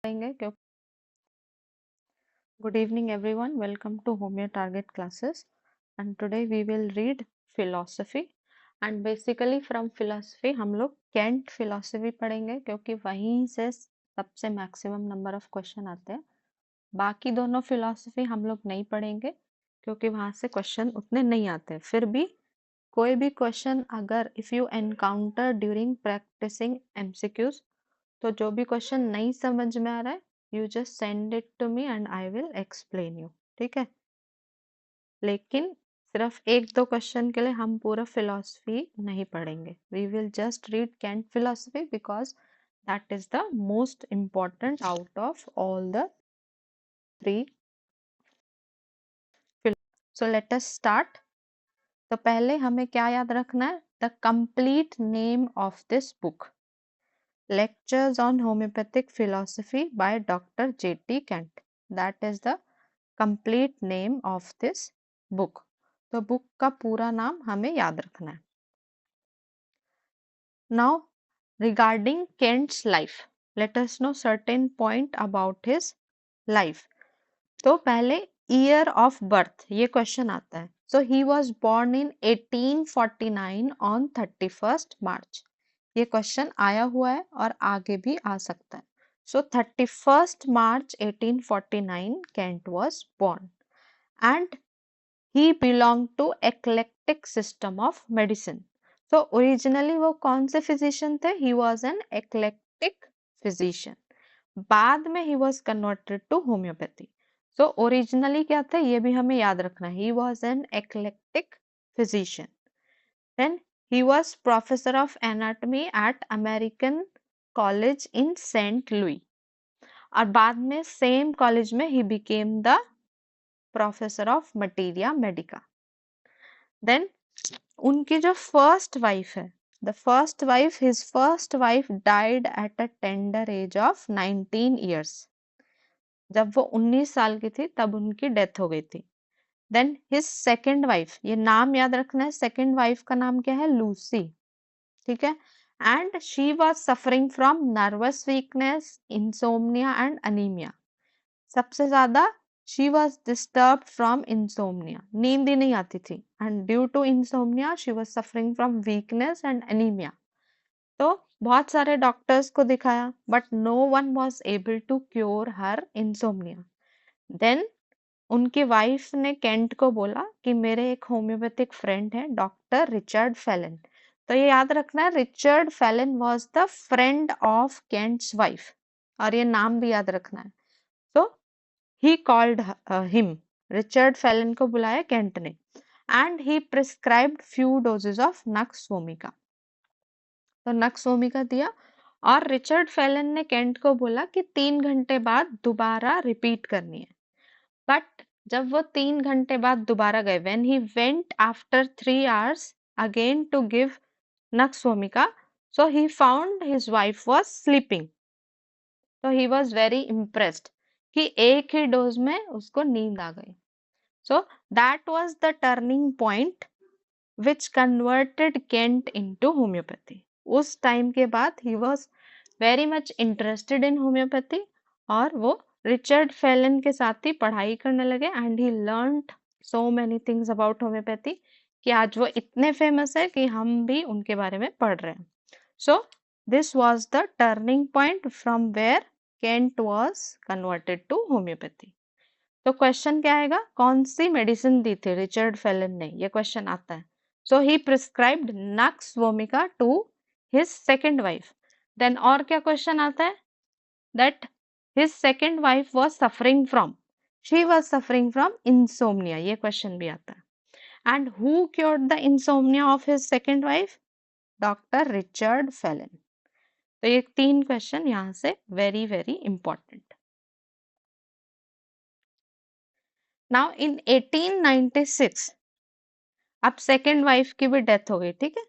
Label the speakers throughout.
Speaker 1: करेंगे क्यों Good evening everyone, welcome to Homeo Target classes and today we will read philosophy and basically from philosophy हम लोग Kant philosophy पढ़ेंगे क्योंकि वहीं से सबसे maximum number of question आते हैं। बाकी दोनों philosophy हम लोग नहीं पढ़ेंगे क्योंकि वहां से question उतने नहीं आते। फिर भी कोई भी question अगर if you encounter during practicing MCQs तो जो भी क्वेश्चन नहीं समझ में आ रहा है you just send it to me and I will explain you. ठीक है, लेकिन सिर्फ एक दो क्वेश्चन के लिए हम पूरा फिलॉसफी नहीं पढ़ेंगे। We will just read Kent philosophy because that is the most important out of all the three. So let us start. तो पहले हमें क्या याद रखना है? The complete name of this book, Lectures on Homeopathic Philosophy by Dr. J.T. Kent. That is the complete name of this book. तो book का पूरा नाम हमें याद रखना है। Now, regarding Kent's life, let us know certain point about his life. तो पहले year of birth ये क्वेश्चन आता है। So he was born in 1849 on 31st March. ये क्वेश्चन आया हुआ है और आगे भी आ सकता है। So 31st March 1849 Kent was born and he belonged to eclectic system of medicine. So originally वो कौन से physician थे? He was an eclectic physician. बाद में he was converted to homeopathy. So originally क्या थे ये भी हमें याद रखना है। He was an eclectic physician. Then he was professor of anatomy at American College in St. Louis. और बाद में same college में he became the professor of materia medica. Then उनकी जो first wife है, his first wife died at a tender age of 19 years. जब वो 19 साल की थी तब उनकी डेथ हो गई थी। देन हिज सेकेंड वाइफ, ये नाम याद रखना है, सेकेंड वाइफ का नाम क्या है? लूसी। ठीक है, and she was suffering from nervous weakness, insomnia and anaemia. सबसे ज्यादा she was disturbed from insomnia, नींद ही नहीं आती थी, and due to insomnia she was suffering from weakness and anaemia. तो बहुत सारे डॉक्टर्स को दिखाया but no one was able to cure her insomnia. Then उनकी वाइफ ने केंट को बोला कि मेरे एक होम्योपैथिक फ्रेंड है डॉक्टर रिचर्ड फेलन। तो ये याद रखना है, Richard Phelan was the friend of Kent's wife, और ये नाम भी याद रखना है। So he called him, Richard Phelan को बुलाया केंट ने, and he prescribed few doses of nux vomica. तो नक्स वोमिका दिया और रिचर्ड फेलन ने केंट को बोला कि 3 घंटे बाद दोबारा रिपीट करनी है। बट जब वो 3 घंटे बाद दोबारा गए, when he went after 3 hours again to give nux vomica, so he found his wife was sleeping. तो ही वाज वेरी इम्प्रेस्ड कि एक ही डोज में उसको नींद आ गई। So that was the turning point which converted Kent into homeopathy. उस time के बाद he was very much interested in homeopathy और वो रिचर्ड फेलन के साथ ही पढ़ाई करने लगे, and he learned so many things about homeopathy कि आज वो इतने फेमस है कि हम भी उनके बारे में पढ़ रहे हैं। So this was the turning point from where Kent was converted to homeopathy. तो क्वेश्चन क्या आएगा? कौन सी मेडिसिन दी थी रिचर्ड फेलन ने? ये क्वेश्चन आता है। So he prescribed nux vomica to his second wife. Then और क्या क्वेश्चन आता है? That his second wife was suffering from, she was suffering from insomnia, ये क्वेश्चन भी आता है। And who cured the insomnia of his second wife? Doctor Richard Phelan. तो ये 3 क्वेश्चन यहाँ से very very important. Now in 1896 अब second wife की भी डेथ हो गई। ठीक है,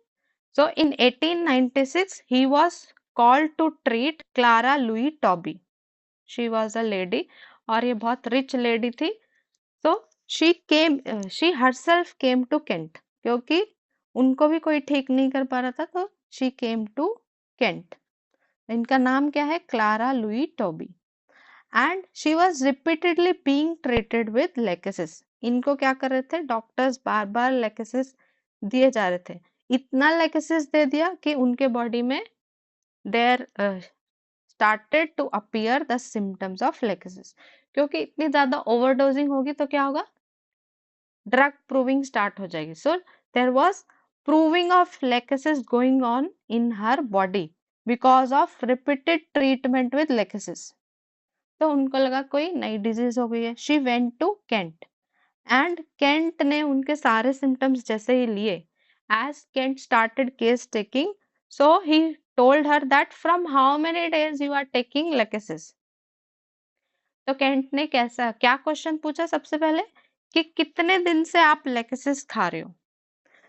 Speaker 1: so in 1896 he was called to treat Clara Louis Tobey. She was a lady और ये बहुत रिच लेडी थी। So she herself came to Kent, क्योंकि उनको भी कोई ठीक नहीं कर पा रहा था, तो शी केम टू केंट। इनका नाम क्या है? Clara Louis Toby. And she was repeatedly being treated with lachesis. इनको क्या कर रहे थे डॉक्टर्स, बार बार लेकेसिस दिए जा रहे थे। इतना लेकेसिस दे दिया कि उनके बॉडी में there started to appear the symptoms of lachesis. क्योंकि इतनी ज्यादा ओवरडोजिंग होगी तो क्या होगा, ड्रग प्रूविंग स्टार्ट हो जाएगी। So there was proving of lachesis going on in her body because of repeated treatment with lachesis. तो उनको लगा कोई नई डिजीज हो गई है। She went to Kent and Kent ने उनके सारे सिम्टम्स जैसे ही लिए, as Kent started case taking, so he told her that from how many days you are taking lachesis. तो केंट ने कैसा क्या क्वेश्चन पूछा सबसे पहले कि कितने दिन से आप लेकेसिस खा रहे हो।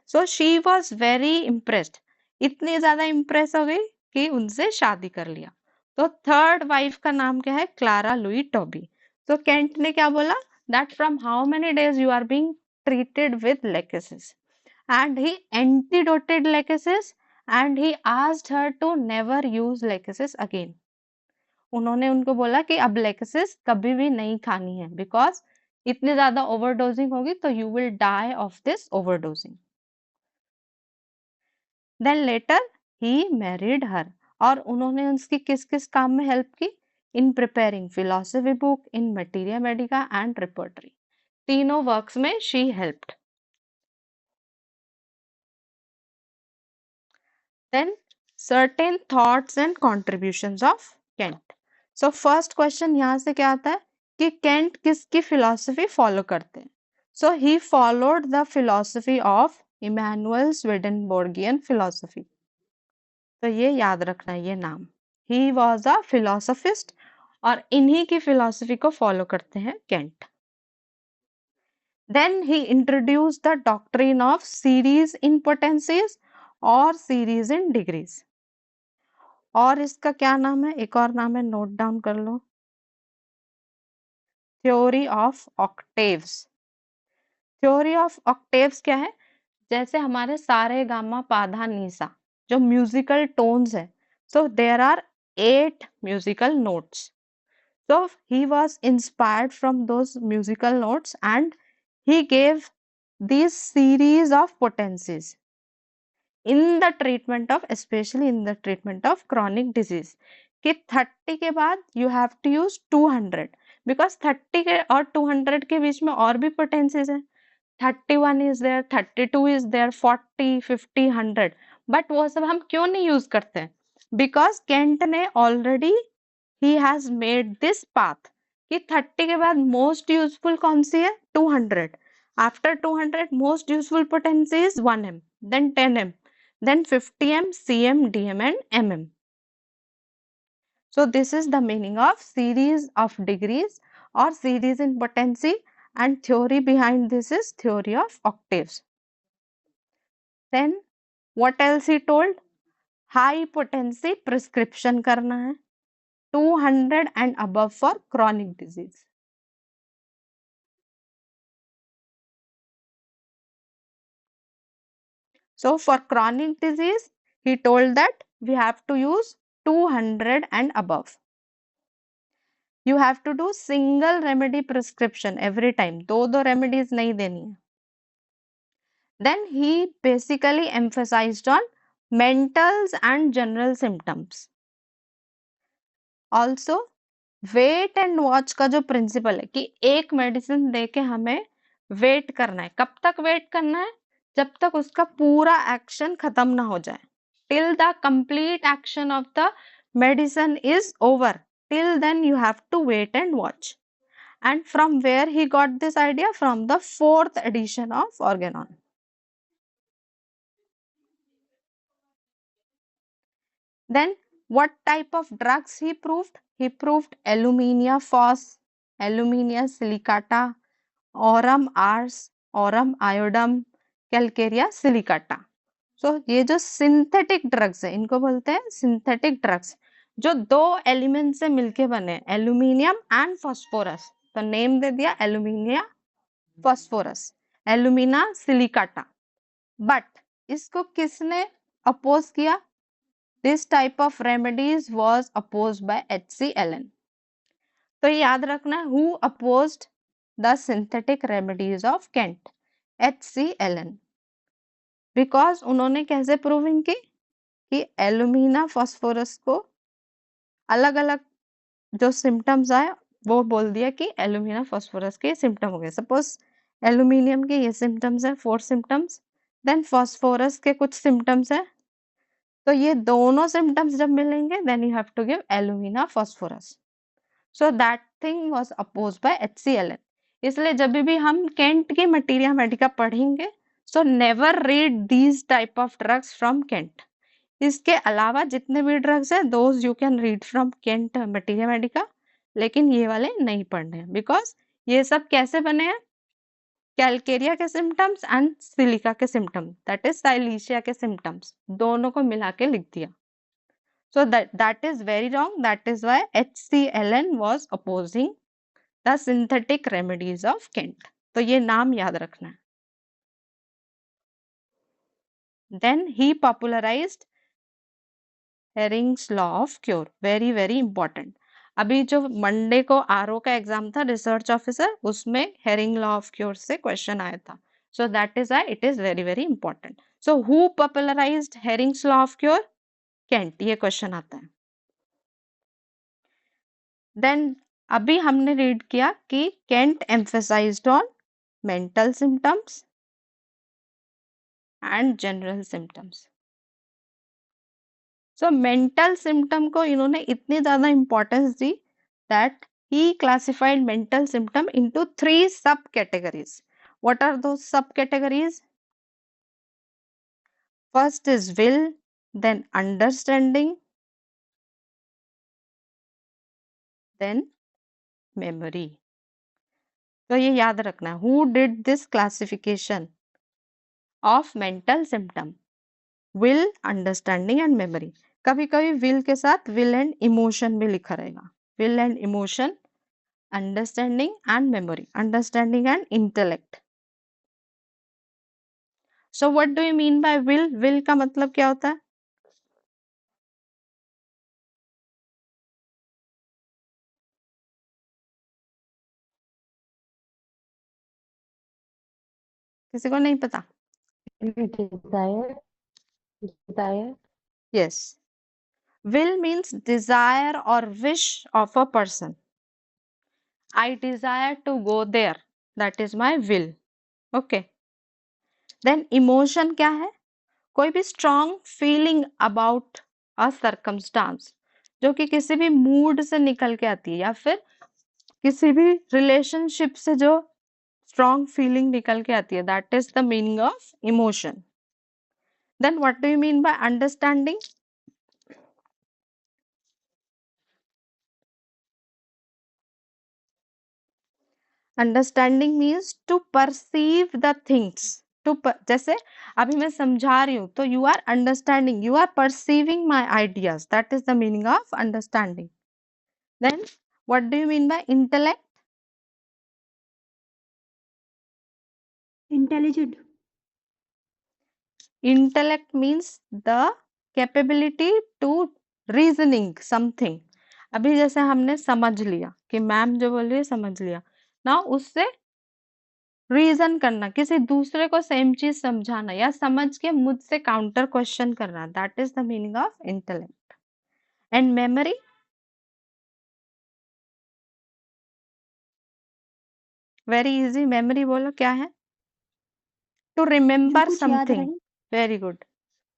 Speaker 1: So she was very impressed, इतनी ज्यादा इम्प्रेस हो गई कि उनसे शादी कर लिया। तो थर्ड वाइफ का नाम क्या है, क्लारा लुई टॉबी। तो केंट ने क्या बोला, that from how many days you are being treated with lecasis, and he antidoted lecasis and he asked her to never use lecasis again. उन्होंने उनको बोला कि अब लेकेसिस कभी भी नहीं खानी है बिकॉज इतनी ज्यादा ओवरडोजिंग होगी तो you will die of this overdosing. Then later he married her, और उन्होंने उसकी किस किस काम में हेल्प की, in preparing philosophy book, in materia medica and repertory. तीनों वर्क्स में she helped. Then certain thoughts and contributions of Kent. So first question यहाँ से क्या आता है कि केंट किसकी फिलोसफी फॉलो करते हैं। So he followed the philosophy of Emmanuel Swedenborgian philosophy. तो ये याद रखना ये नाम, ही वॉज अ फिलोसफिस्ट, और इन्हीं की फिलोसफी को फॉलो करते हैं Kent. Then he introduce the doctrine of series in potencies और सीरीज इन डिग्रीज। और इसका क्या नाम है, एक और नाम है, नोट डाउन कर लो, theory of octaves. Theory of octaves क्या है, जैसे हमारे सारे गामा पाधा नीसा जो म्यूजिकल टोन्स है, so there are 8 musical notes. So he was inspired from those musical notes and he gave these series of potencies in the treatment of, especially in the treatment of chronic disease, कि 30 के बाद you have to use 200 because 30 के और 200 के बीच में और भी potencies है। 31 is there, 32 is there, 40, 50, 100, but वो सब हम क्यों नहीं यूज करते हैं, बिकॉज केंट ने already he has made this path कि 30 के बाद मोस्ट यूजफुल कौन सी है, 200, after 200 most useful potency is 1m, then 10m, then 50m, cm, dm and mm. So this is the meaning of series of degrees or series in potency, and theory behind this is theory of octaves. Then what else he told, high potency prescription करना है 200 and above for chronic disease. So for chronic disease he told that we have to use 200 and above. You have to do single remedy prescription every time, दो remedies नहीं देनी है. Then he basically emphasized on mentals and general symptoms. Also wait and watch का जो principal है कि एक medicine देके हमें वेट करना है, कब तक वेट करना है, जब तक उसका पूरा एक्शन खत्म ना हो जाए, till the complete action of the medicine is over, till then you have to wait and watch. And from where he got this idea, from the 4th edition of Organon. Then what type of drugs he proved, he proved alumina phos, alumina silicata, aurum ars, aurum iodum, calcarea silicata. सो ये जो synthetic drugs है इनको बोलते हैं synthetic drugs, जो दो element से मिलके बने, एल्यूमिनियम एंड फास्फोरस। तो नेम दे दिया aluminia phosphorus, alumina silicata. But इसको किसने अपोज किया, this type of remedies was opposed by H C Allen. तो ये याद रखना है, who opposed the synthetic remedies of Kent, H.C. Allen, because उन्होंने कैसे प्रूविंग की कि एल्यूमिना फॉस्फोरस को अलग अलग जो सिम्टम्स आए वो बोल दिया कि एल्यूमिना फॉस्फोरस के सिम्टम हो गए। सपोज एल्यूमिनियम के ये सिम्टम्स है, 4 सिम्टम्स, देन फॉस्फोरस के कुछ सिम्टम्स है, तो ये दोनों सिम्टम्स जब मिलेंगे then you have to give alumina phosphorus. So that thing was opposed by H.C. Allen. इसलिए जब भी हम केंट की मटीरिया मेडिका पढ़ेंगे, so never read these type of drugs from Kent. इसके अलावा जितने भी ड्रग्स हैं those you can read from Kent materia medica, लेकिन ये वाले नहीं पढ़ने हैं बिकॉज ये सब कैसे बने हैं, कैलकेरिया के सिम्टम्स एंड सिलिका के सिम्टम्स, दैट इज साइलीशिया के सिम्टम्स, दोनों को मिला के लिख दिया। So that is very wrong. That is why H.C. Allen was opposing the synthetic remedies of Kent. तो ये नाम याद रखना है. Then he popularized Hering's law of cure. Very very important. अभी जो मंडे को आरओ का एग्जाम था रिसर्च ऑफिसर, उसमें हेरिंग लॉ ऑफ क्योर से क्वेश्चन आया था. So that is why it is very very important. So who popularized Hering's law of cure? Kent. ये क्वेश्चन आता है. देन अभी हमने रीड किया कि Kent emphasised on mental symptoms and general symptoms. So mental symptom को इन्होंने इतनी ज्यादा इंपॉर्टेंस दी that he classified mental symptom into 3 sub categories. What are those sub categories? First is will, then understanding, then memory. तो ये याद रखना है. Who did this classification of mental symptom? Will, understanding and memory. कभी कभी will के साथ will and emotion भी लिखा रहेगा. Will and emotion, understanding and memory, understanding and intellect. So what do you mean bye will? Will का मतलब क्या होता है? किसी को नहीं पता?
Speaker 2: desire desire
Speaker 1: yes. Will means desire और wish of a person. I desire to go there, that is my will. Okay. Then emotion क्या है? कोई भी strong feeling about a circumstance, जो कि किसी भी मूड से निकल के आती है या फिर किसी भी रिलेशनशिप से जो स्ट्रॉन्ग फीलिंग निकल के आती है, that is the meaning of emotion. Then what do you mean by understanding? Understanding means to perceive the things. जैसे अभी मैं समझा रही हूँ तो you are understanding, you are perceiving my ideas, that is the meaning of understanding. Then what do you mean by intellect?
Speaker 2: intelligent
Speaker 1: Intellect means the capability to reasoning something. अभी जैसे हमने समझ लिया कि मैम जो बोल रही है समझ लिया ना, उससे रीजन करना, किसी दूसरे को सेम चीज समझाना या समझ के मुझसे काउंटर क्वेश्चन करना, that is the meaning of intellect. And memory? Very easy. Memory बोलो क्या है? टू
Speaker 2: जो
Speaker 1: रिमेम्बर
Speaker 2: कुछ याद
Speaker 1: समथिंग.
Speaker 2: रहे.
Speaker 1: Very good,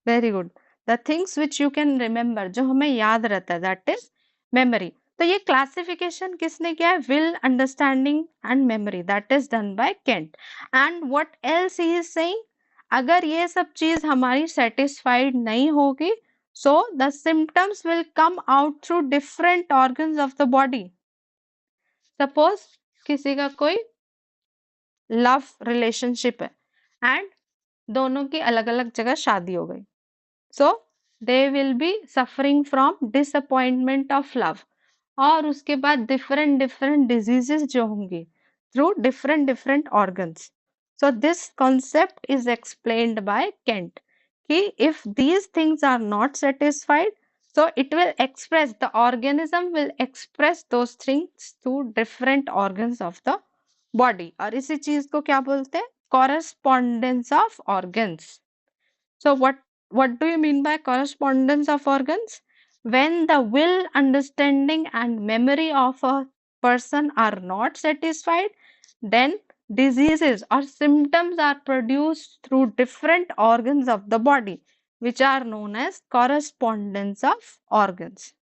Speaker 1: very good. The things which you can remember, जो हमें याद रहता है, दैट इज मेमोरी. तो ये क्लासिफिकेशन किसने किया है? Will, understanding and memory, that is done by Kent. And what else he is saying? अगर ये सब चीज हमारी सेटिस्फाइड नहीं होगी, so the symptoms will come out through different organs of the body. Suppose किसी का कोई लव रिलेशनशिप है एंड दोनों की अलग अलग जगह शादी हो गई, so they will be suffering from disappointment of love, और उसके बाद डिफरेंट डिफरेंट डिजीजेस जो होंगी through different different organs. So this concept is explained by Kent कि if these things are not satisfied, So it will express, the organism will express those things through different organs of the body. और इसी चीज को क्या बोलते हैं? Correspondence of organs. So what do you mean by correspondence of organs? When the will, understanding and memory of a person are not satisfied, then diseases or symptoms are produced through different organs of the body, which are known as correspondence of organs.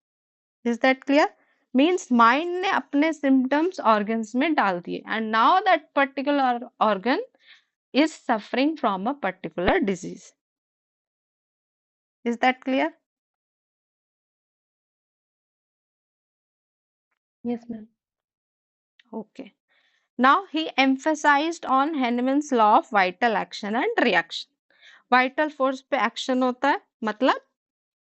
Speaker 1: Is that clear? Means mind ने अपने symptoms organs में डाल दिए, and now that particular organ is suffering from a particular disease. Is that clear?
Speaker 2: Yes, ma'am.
Speaker 1: Okay. Now he emphasized on Henneman's law of vital action and reaction. Vital force पे action होता है, मतलब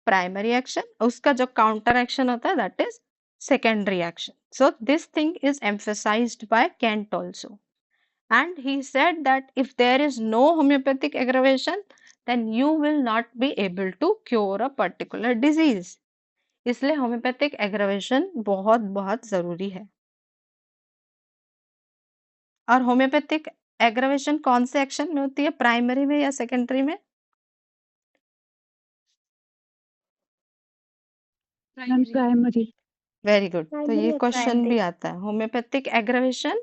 Speaker 1: primary action. उसका जो counter action होता है, that is secondary action. So this thing is emphasized by Kent also. And he said that if there is no homeopathic aggravation, then you will not be able to cure a particular disease. इसलिए homeopathic aggravation बहुत बहुत जरूरी है. और homeopathic aggravation कौन से action में होती है, प्राइमरी में या सेकेंडरी में?
Speaker 2: प्राइमरी.
Speaker 1: Very good. तो ये क्वेश्चन भी आता है, homeopathic aggravation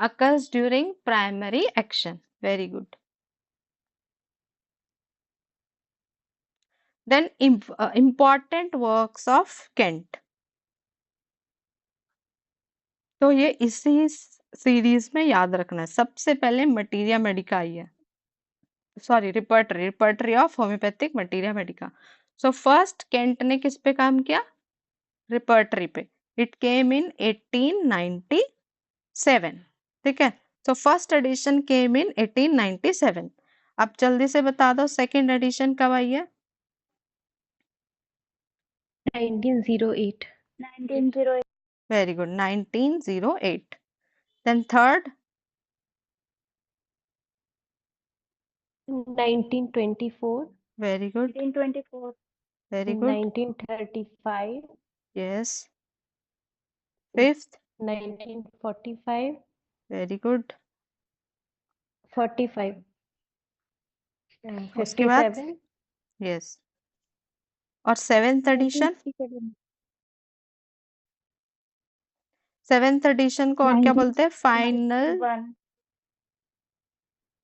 Speaker 1: occurs during primary action. Very good. Then important works of Kent. तो ये इसी सीरीज में याद रखना है. सबसे पहले मटीरिया मेडिका आई है, sorry repertory of homeopathic materia Medica. So first Kent ने किस पे काम किया? रिपर्टरी पे. इट केम इन 1897. ठीक है. सो फर्स्ट एडिशन केम इन 1897. अब जल्दी से बता दो सेकंड एडिशन कब आई है?
Speaker 2: 1908.
Speaker 1: Very good, 1908. Then third?
Speaker 2: 1924.
Speaker 1: Very good, very good.
Speaker 2: 1935.
Speaker 1: Yes. Fifth?
Speaker 2: 1945.
Speaker 1: Very good.
Speaker 2: 45.
Speaker 1: उसके बाद?
Speaker 2: 57.
Speaker 1: यस. और सेवेंथ एडिशन? सेवेंथ एडिशन को और क्या बोलते हैं? Final?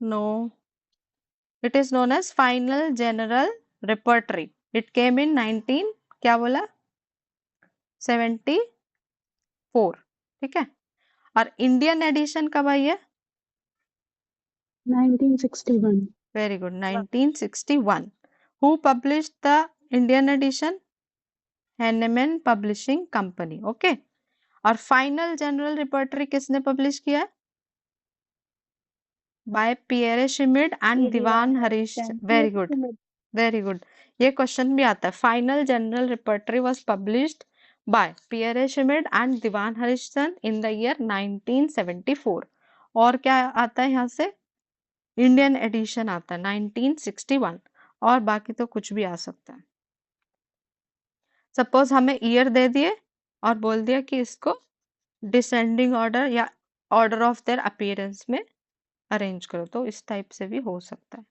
Speaker 1: No, it is known as final general repertory. It came in 19 क्या बोला? 74. ठीक है. और इंडियन एडिशन कब आई है?
Speaker 2: 1961.
Speaker 1: Very good, 1961. Who published the Indian edition? Hahnemann publishing company. Okay. और फाइनल जनरल रिपर्टरी किसने पब्लिश किया है? By Pierre Schmidt and Diwan Harish. Very good, very good. ये क्वेश्चन भी आता है. Final general repertory was published by Pierre Schmidt and Diwan Harishchand in the year 1974. और क्या आता है यहाँ से? इंडियन एडिशन आता है 1961. और बाकी तो कुछ भी आ सकता है. सपोज हमें ईयर दे दिए और बोल दिया कि इसको डिसेंडिंग ऑर्डर या ऑर्डर ऑफ देयर अपीयरेंस में अरेंज करो, तो इस टाइप से भी हो सकता है.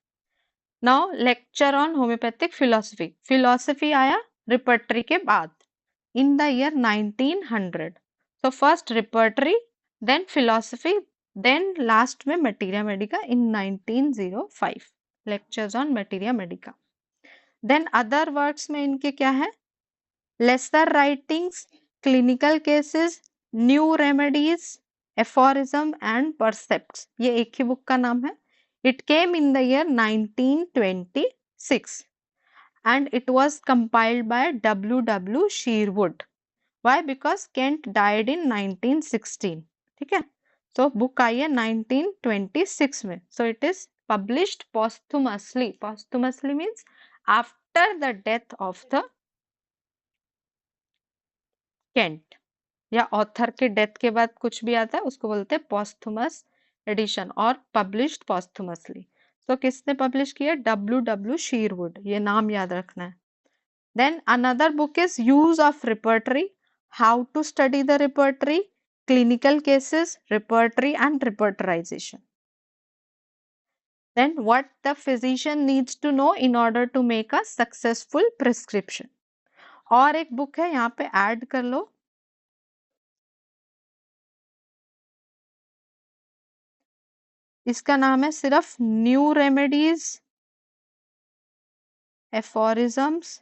Speaker 1: Now lecture on homoeopathic philosophy. Philosophy आया रिपर्टरी के बाद in the year 1900. So first repertory, then philosophy, then last में materia medica in 1905. Lectures on materia medica. Then other works में इनके क्या है? Lesser writings, clinical cases, new remedies, aphorism and precepts. ये एक ही बुक का नाम है. It came in the year 1926 and it was compiled by W. Sherwood. Why? Because Kent died in 1916. ठीक है. So book आई है 1926 में. So it is published posthumously. Posthumously means after the death of the Kent. या author के death के बाद कुछ भी आता है उसको बोलते हैं posthumous एडिशन और पब्लिश्ड posthumously. तो किसने पब्लिश किया? W. Sherwood. ये नाम याद रखना है. Then another book is Use of Repertory, How to Study the Repertory, Clinical Cases, Repertory and Repertorization. Then what the physician needs to know in order to make a successful prescription. और एक book है, यहाँ पे add कर लो, इसका नाम है सिर्फ new remedies, aphorisms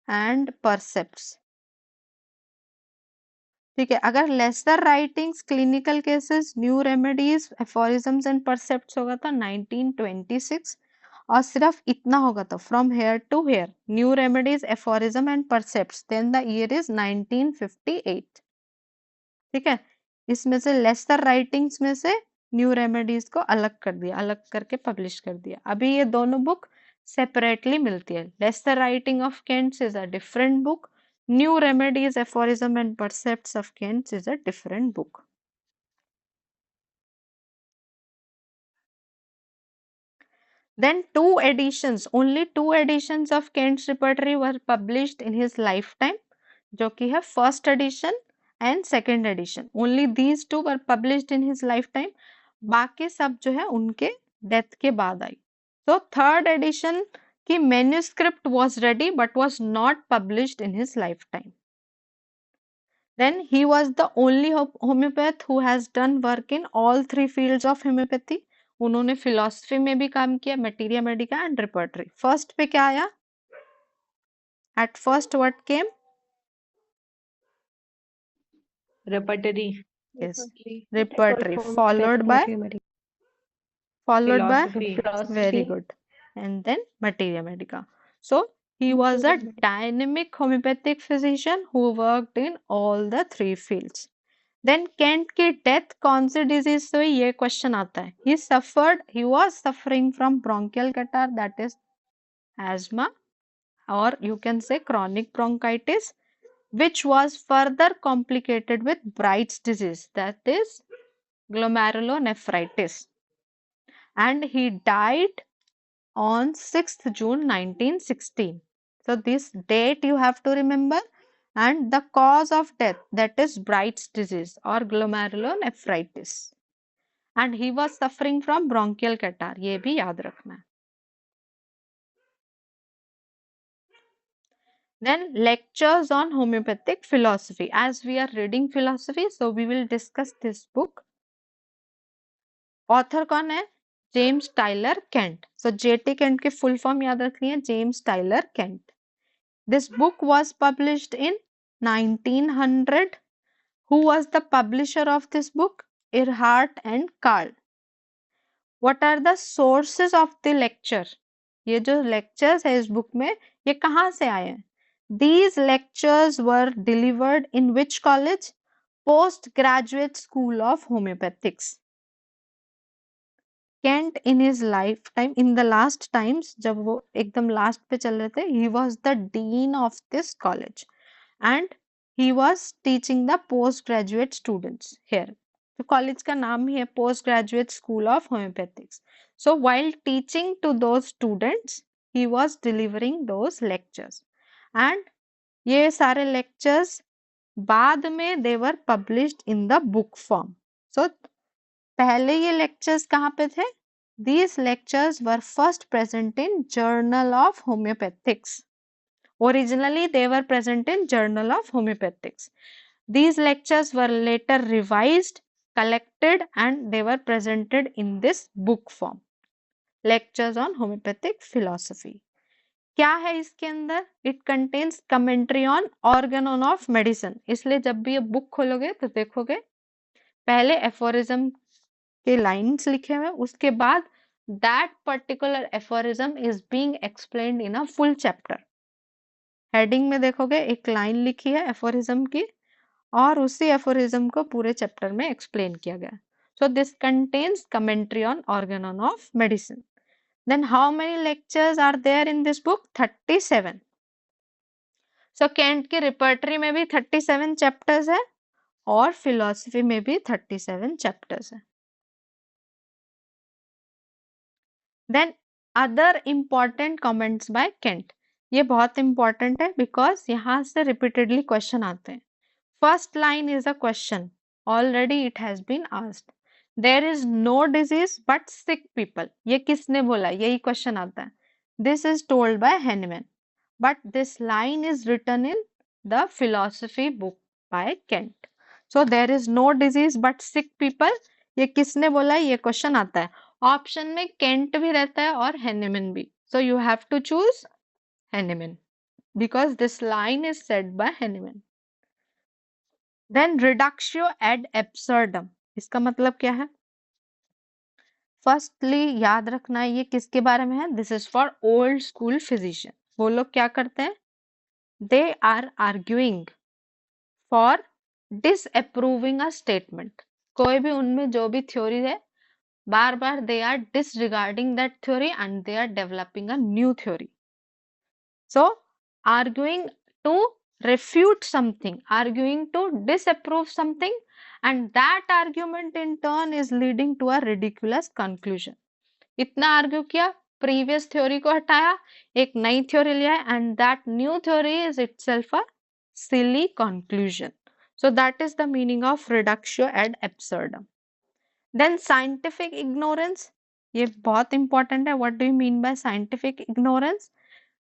Speaker 1: and precepts. ठीक है, अगर lesser writings, clinical cases, new remedies, aphorisms and precepts होगा तो 1926, और सिर्फ इतना होगा तो from here to here, new remedies, aphorism and precepts, then the year is 1958। ठीक है, इसमें से लेसर राइटिंग्स में से न्यू रेमेडीज को अलग कर दिया, अलग करके पब्लिश कर दिया। अभी ये दोनों बुक सेपरेटली मिलती है। Lesser writing of Kent's is a different book, new remedies, aphorism and precepts of Kent's is a different book. Then only two editions of Kent's repertory were published in his lifetime, जो कि है first edition and second edition. Only these two were published in his lifetime. बाकी सब जो है उनके death के बाद आई. So third edition की manuscript was ready but was not published in his lifetime. Then he was the only homeopath who has done work in all three fields of homeopathy. उन्होंने philosophy में भी काम किया, materia Medica and repertory. First पे क्या आया? At first what came?
Speaker 2: Repertory.
Speaker 1: Yes, repertory, followed by
Speaker 2: Philosophy.
Speaker 1: very good, and then materia medica. So he was a dynamic homeopathic physician who worked in all the three fields. Then Kent की death कौन सी disease से हुई, ये question आता है। He was suffering from bronchial catarrh, that is asthma, or you can say chronic bronchitis, which was further complicated with Bright's disease, that is glomerulonephritis, and he died on 6th June 1916. So this date you have to remember, and the cause of death, that is Bright's disease or glomerulonephritis, and he was suffering from bronchial catarrh, ये भी याद रखना है। Then lectures on homeopathic philosophy. As we are reading philosophy, so we will discuss this book. Author कौन है? James Tyler Kent. So JT Kent की full form याद रखनी है, James Tyler Kent. This book was published in 1900. Who was the publisher of this book? Erhardt and Karl. What are the sources of the lecture? ये जो lectures है इस book में, ये कहाँ से आए हैं? These lectures were delivered in which college? Postgraduate School of Homeopathics. Kent in his lifetime, in the last times, जब वो एकदम last पे चल रहे थे, he was the dean of this college and he was teaching the postgraduate students here. तो college का नाम ही है Postgraduate School of Homeopathics. So while teaching to those students, he was delivering those lectures, and ये सारे lectures बाद में they were published in the book form. So पहले ये lectures कहाँ पे थे? These lectures were first present in Journal of Homeopathics. Originally they were present in Journal of Homeopathics. These lectures were later revised, collected, and they were presented in this book form. Lectures on Homeopathic Philosophy. क्या है इसके अंदर? It contains commentary on organon of medicine. इसलिए जब भी ये book खोलोगे तो देखोगे पहले एफोरिज्म के लाइन्स लिखे हुए, उसके बाद that particular aphorism is being explained in a full chapter. Heading में देखोगे एक लाइन लिखी है एफोरिज्म की, और उसी एफोरिज्म को पूरे चैप्टर में एक्सप्लेन किया गया। So this contains commentary on organon of medicine. Then how many lectures are there in this book? 37. So Kent की रिपर्टरी में भी 37 चैप्टर्स है और फिलोसफी में भी 37 चैप्टर्स है। Then other important comments by Kent. ये बहुत इंपॉर्टेंट है बिकॉज यहाँ से रिपीटेडली क्वेश्चन आते हैं। First line is a question, already it has been asked. There is no disease but sick people, ये किसने बोला, यही क्वेश्चन आता है। This is told by Hahnemann, but this line is written in the philosophy book by Kent. So there is no disease but sick people, ये किसने बोला है, ये क्वेश्चन आता है। ऑप्शन में केंट भी रहता है और हेनेमन भी, so you have to choose Hahnemann because this line is said by Hahnemann. then reductio ad absurdum, इसका मतलब क्या है? फर्स्टली याद रखना है ये किसके बारे में है, this is for old school physician. वो लोग क्या करते हैं, they are arguing for disapproving a statement। कोई भी उनमें जो भी थ्योरी है, बार बार they are disregarding that theory and they are developing a new theory। So arguing to refute something, arguing to disapprove something, and that argument in turn is leading to a ridiculous conclusion। इतना argue किया, previous theory को हटाया, एक नई theory लिया, and that new theory is itself a silly conclusion. So that is the meaning of reductio ad absurdum. Then scientific ignorance, ये बहुत important है। What do you mean by scientific ignorance?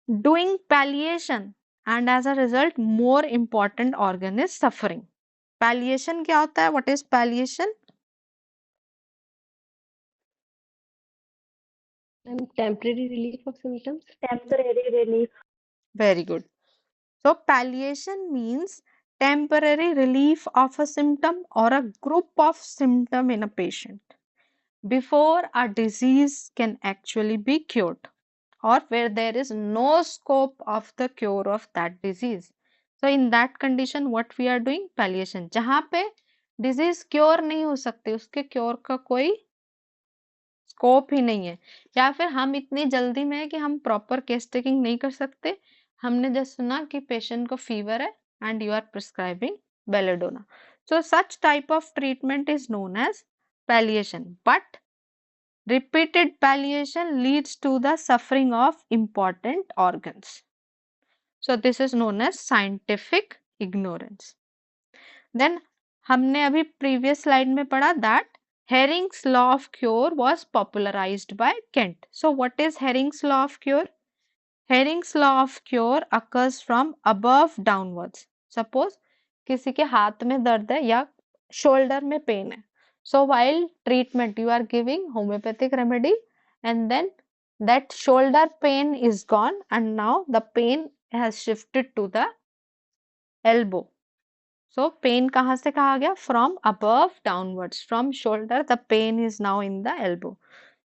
Speaker 1: Doing palliation and as a result more important organ is suffering. Palliation क्या होता है? What is palliation?
Speaker 2: Temporary relief of symptoms.
Speaker 3: Temporary relief.
Speaker 1: Very good. So palliation means temporary relief of a symptom or a group of symptom in a patient before a disease can actually be cured or where there is no scope of the cure of that disease. So in that condition what we are doing? Palliation। जहाँ पे disease cure नहीं हो सकती, उसके cure का कोई scope ही नहीं है, या फिर हम इतनी जल्दी में है कि हम प्रॉपर केस टेकिंग नहीं कर सकते। हमने जस्ट सुना कि पेशेंट को फीवर है and you are prescribing belladonna. So such type of treatment is known as palliation, but repeated palliation leads to the suffering of important organs. So this is known as scientific ignorance. Then हमने अभी previous slide में पढ़ा that Hering's law of cure was popularized by Kent. So what is Hering's law of cure? Hering's law of cure occurs from above downwards. Suppose किसी के हाथ में दर्द है या shoulder में pain है. So while treatment you are giving homeopathic remedy and then that shoulder pain is gone and now the pain has shifted to the elbow. So pain कहाँ से कहा गया? From above downwards. From shoulder the pain is now in the elbow.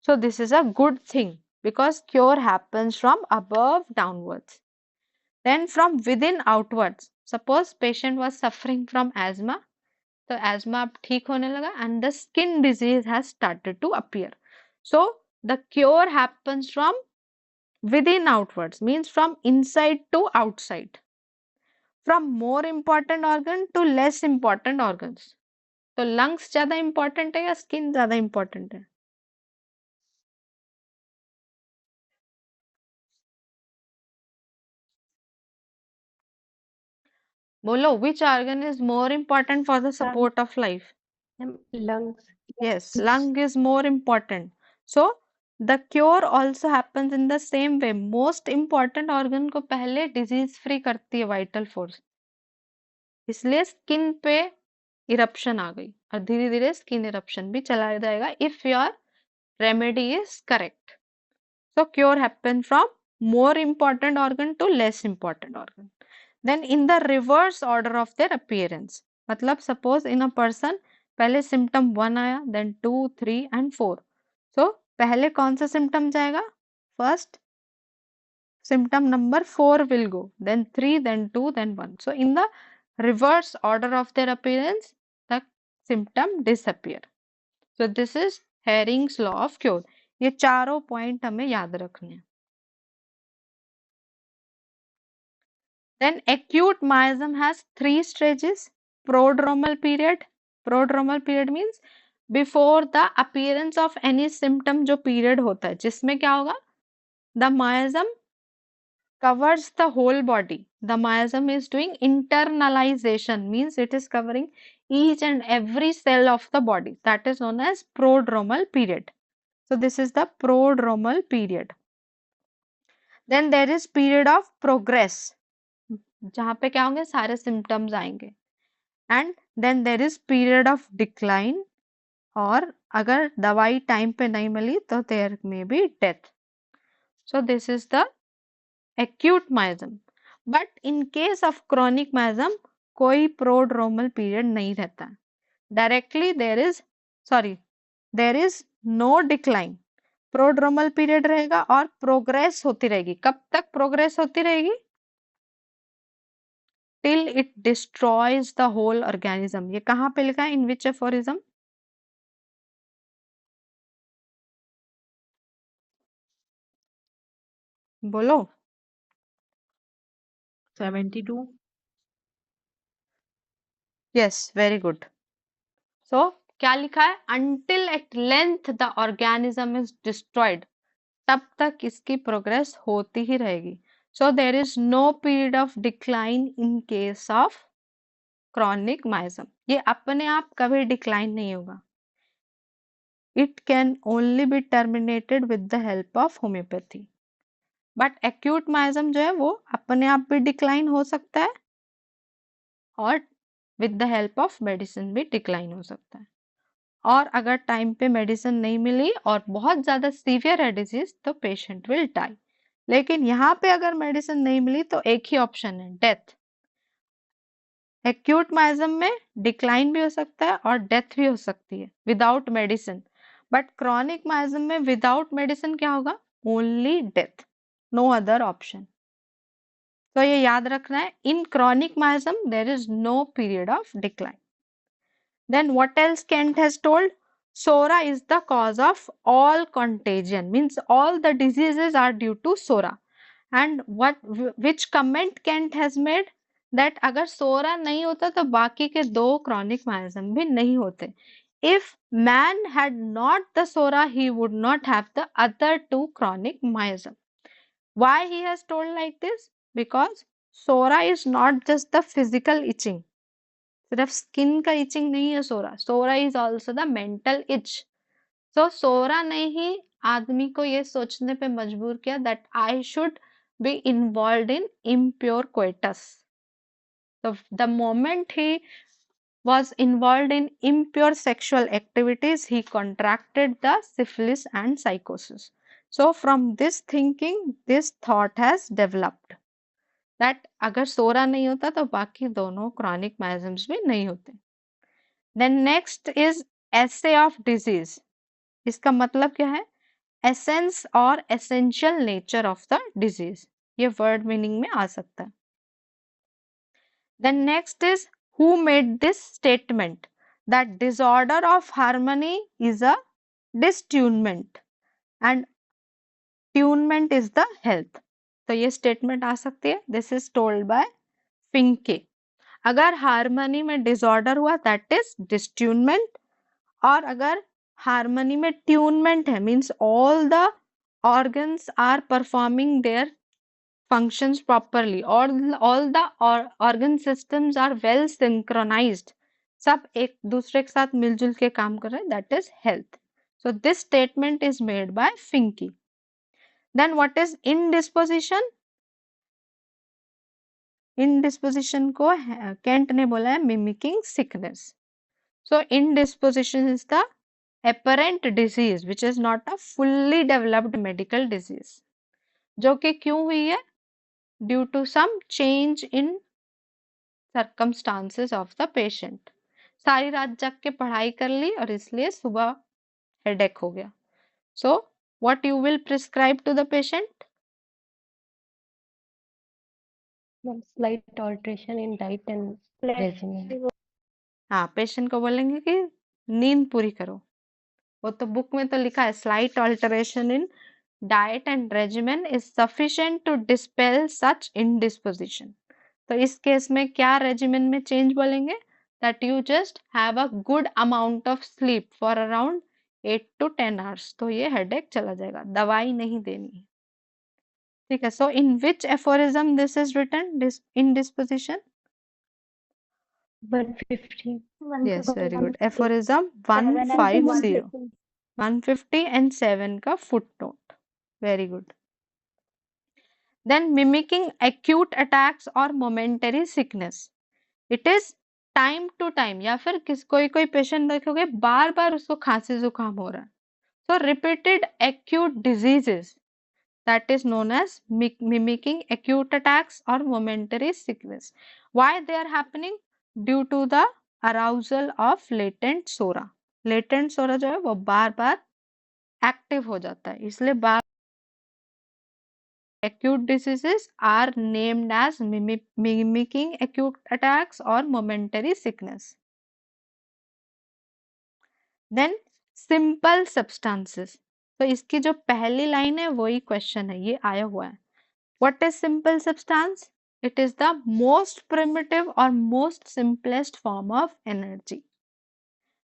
Speaker 1: So this is a good thing because cure happens from above downwards. Then from within outwards. Suppose patient was suffering from asthma. तो asthma अब ठीक होने लगा and the skin disease has started to appear. So the cure happens from within outwards, means from inside to outside. From more important organ to less important organs. तो lungs ज्यादा important है या skin ज्यादा important है? बोलो, which organ is more important for the support of life?
Speaker 2: Lungs.
Speaker 1: Yes, lung is more important. So the cure also happens in the same way. Most important organ को पहले disease free करती है vital force. इसलिए skin पे eruption आ गई और धीरे धीरे skin eruption भी चला जाएगा if your remedy is correct. So cure happens from more important organ to less important organ. Then in the reverse order of their appearance. मतलब suppose in a person पहले symptom 1 आया, then 2, 3 and 4. So पहले कौन सा symptom जाएगा? First symptom number 4 will go, then 3, then 2, then 1. So in the reverse order of their appearance, the symptom disappear. So this is Hering's law of cure. ये चारों point हमें याद रखने हैं। Then acute miasm has 3 stages. Prodromal period. Prodromal period means before the appearance of any symptom, जो period होता है जिसमें क्या होगा? The miasm covers the whole body. The miasm is doing internalization, means it is covering each and every cell of the body. That is known as prodromal period. So this is the prodromal period. Then there is period of progress, जहाँ पे क्या होंगे, सारे symptoms आएंगे. And then there is period of decline, और अगर दवाई time पे नहीं मिली तो there may be death. So this is the acute miasm. But in case of chronic miasm, कोई prodromal period नहीं रहता. Directly there is no decline. Prodromal period रहेगा और प्रोग्रेस होती रहेगी. कब तक प्रोग्रेस होती रहेगी? Till it destroys the whole organism. ये कहाँ पे लिखा है? In which aphorism? बोलो.
Speaker 3: 72.
Speaker 1: Yes, very good. सो क्या लिखा है? Until at length the organism is destroyed. तब तक इसकी प्रोग्रेस होती ही रहेगी. So there is no period of decline in case of chronic miasm. ये अपने आप कभी डिक्लाइन नहीं होगा. It can only be terminated with the help of homeopathy. But acute miasm जो है वो अपने आप भी डिक्लाइन हो सकता है और with the help of medicine भी डिक्लाइन हो सकता है. और अगर टाइम पे मेडिसिन नहीं मिली और बहुत ज़्यादा सीवियर है डिजीज तो पेशेंट विल डाई. लेकिन यहाँ पे अगर मेडिसिन नहीं मिली तो एक ही ऑप्शन है, डेथ. एक्यूट माइजम में डिक्लाइन भी हो सकता है और डेथ भी हो सकती है without medicine. But chronic miasm में विदाउट मेडिसिन क्या होगा? Only death, no other option. तो ये याद रखना है. In chronic miasm there is no period of decline. Then what else Kent has told? Sora is the cause of all contagion, means all the diseases are due to Sora. And which comment Kent has made? That अगर सोरा नहीं होता तो बाकी के दो chronic miasm भी नहीं होते. If man had not the Sora, he would not have the other two chronic miasm. Why he has told like this? Because Sora is not just the physical itching. सिर्फ skin का itching नहीं है psora. Psora is also the mental itch. So psora ने ही आदमी को ये सोचने पे मजबूर किया that I should be involve in impure coitus. So the moment he was involved in impure sexual activities, he contracted the syphilis and psychosis. So from this thinking, this thought has developed that अगर सोरा नहीं होता तो बाकी दोनों chronic miasms भी नहीं होते. Then next is essay of disease. इसका मतलब क्या है? Essence और essential nature of the disease. ये word meaning में आ सकता है. Then next is who made this statement that disorder of harmony is a distunement and tunement is the health. तो ये statement आ सकती है. This is told by Finke. अगर harmony में डिसऑर्डर हुआ दैट इज डिस्ट्यूनमेंट, और अगर हार्मनी में ट्यूनमेंट है means all the organs are performing their functions properly, all the organ systems are well synchronized, सब एक दूसरे के साथ मिलजुल के काम कर रहे हैं, that is health. So this statement is made by Finke. Then what is indisposition? Indisposition को केंट ने बोला है mimicking sickness. So indisposition is the apparent disease which is not a fully developed medical disease. जो कि क्यों हुई है? Due to some change in circumstances of the patient. सारी रात जग के पढ़ाई कर ली और इसलिए सुबह हेडेक हो गया. So what you will prescribe to the patient?
Speaker 2: Slight alteration in diet and regimen.
Speaker 1: हाँ, पेशेंट को बोलेंगे कि नींद पूरी करो. वो तो बुक में तो लिखा है slight alteration in diet and regimen is sufficient to dispel such indisposition. तो इस केस में क्या रेजिमेन में चेंज बोलेंगे? That you just have a good amount of sleep for around 8 to 10 hours. तो ये हेडेक चला जाएगा. दवाई नहीं देनी. ठीक है, so in which aphorism this is written, this in disposition?
Speaker 2: 150.
Speaker 1: Yes, very good. Aphorism 150. 150 and 7 का footnote. Very good. Then mimicking acute attacks or momentary sickness. It is time to time, या फिर कोई पेशेंट देखोगे बार बार उसको खांसी जुकाम हो रहा है, so repeated acute diseases, that is known as mimicking acute attacks or momentary sickness. Why they are happening? Due to the arousal of latent sora. Latent sora जो है वो बार बार एक्टिव हो जाता है, इसलिए बार acute diseases are named as mimicking acute attacks or momentary sickness. Then simple substances. तो इसकी जो पहली लाइन है वही क्वेश्चन है, ये आया हुआ है. What is simple substance? It is the most primitive or most simplest form of energy,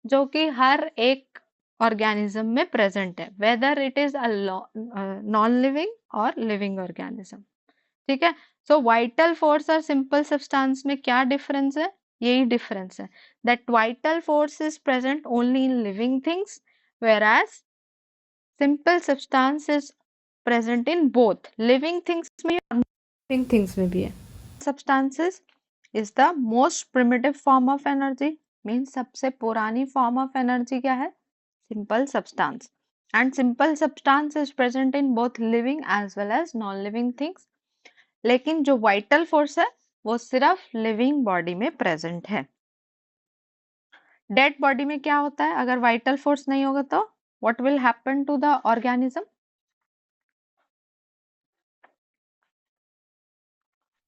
Speaker 1: जो कि हर एक ऑर्गेनिज्म में प्रेजेंट है, whether it is a non living और लिविंग ऑर्गेनिज्म. ठीक है, सो वाइटल फोर्स और सिंपल सब्सटेंस में क्या डिफरेंस है? यही डिफरेंस है, that vital force is present only in living things, whereas simple substance is present in both living things में और non-living things में भी है. Substances is the most primitive form of energy, means सबसे पुरानी form of energy क्या है? Simple substance. And simple substance is present in both living as well as non-living things. लेकिन जो vital force है वो सिर्फ living body में present है. Dead body में क्या होता है अगर vital force नहीं होगा तो? What will happen to the organism?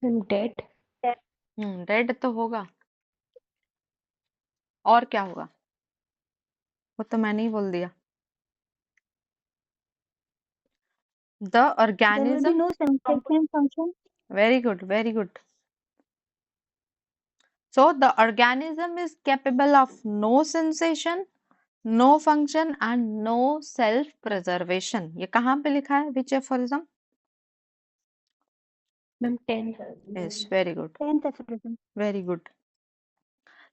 Speaker 2: I'm dead.
Speaker 1: Dead तो होगा, और क्या होगा? वो तो मैंने ही बोल दिया. The organism.
Speaker 3: no sensation function.
Speaker 1: Very good, very good. So the organism is capable of no sensation, no function and no self preservation. ये कहाँ पे लिखा है? Which aphorism?
Speaker 2: Ma'am, 10.
Speaker 1: Yes, very good,
Speaker 3: 10th aphorism.
Speaker 1: very good.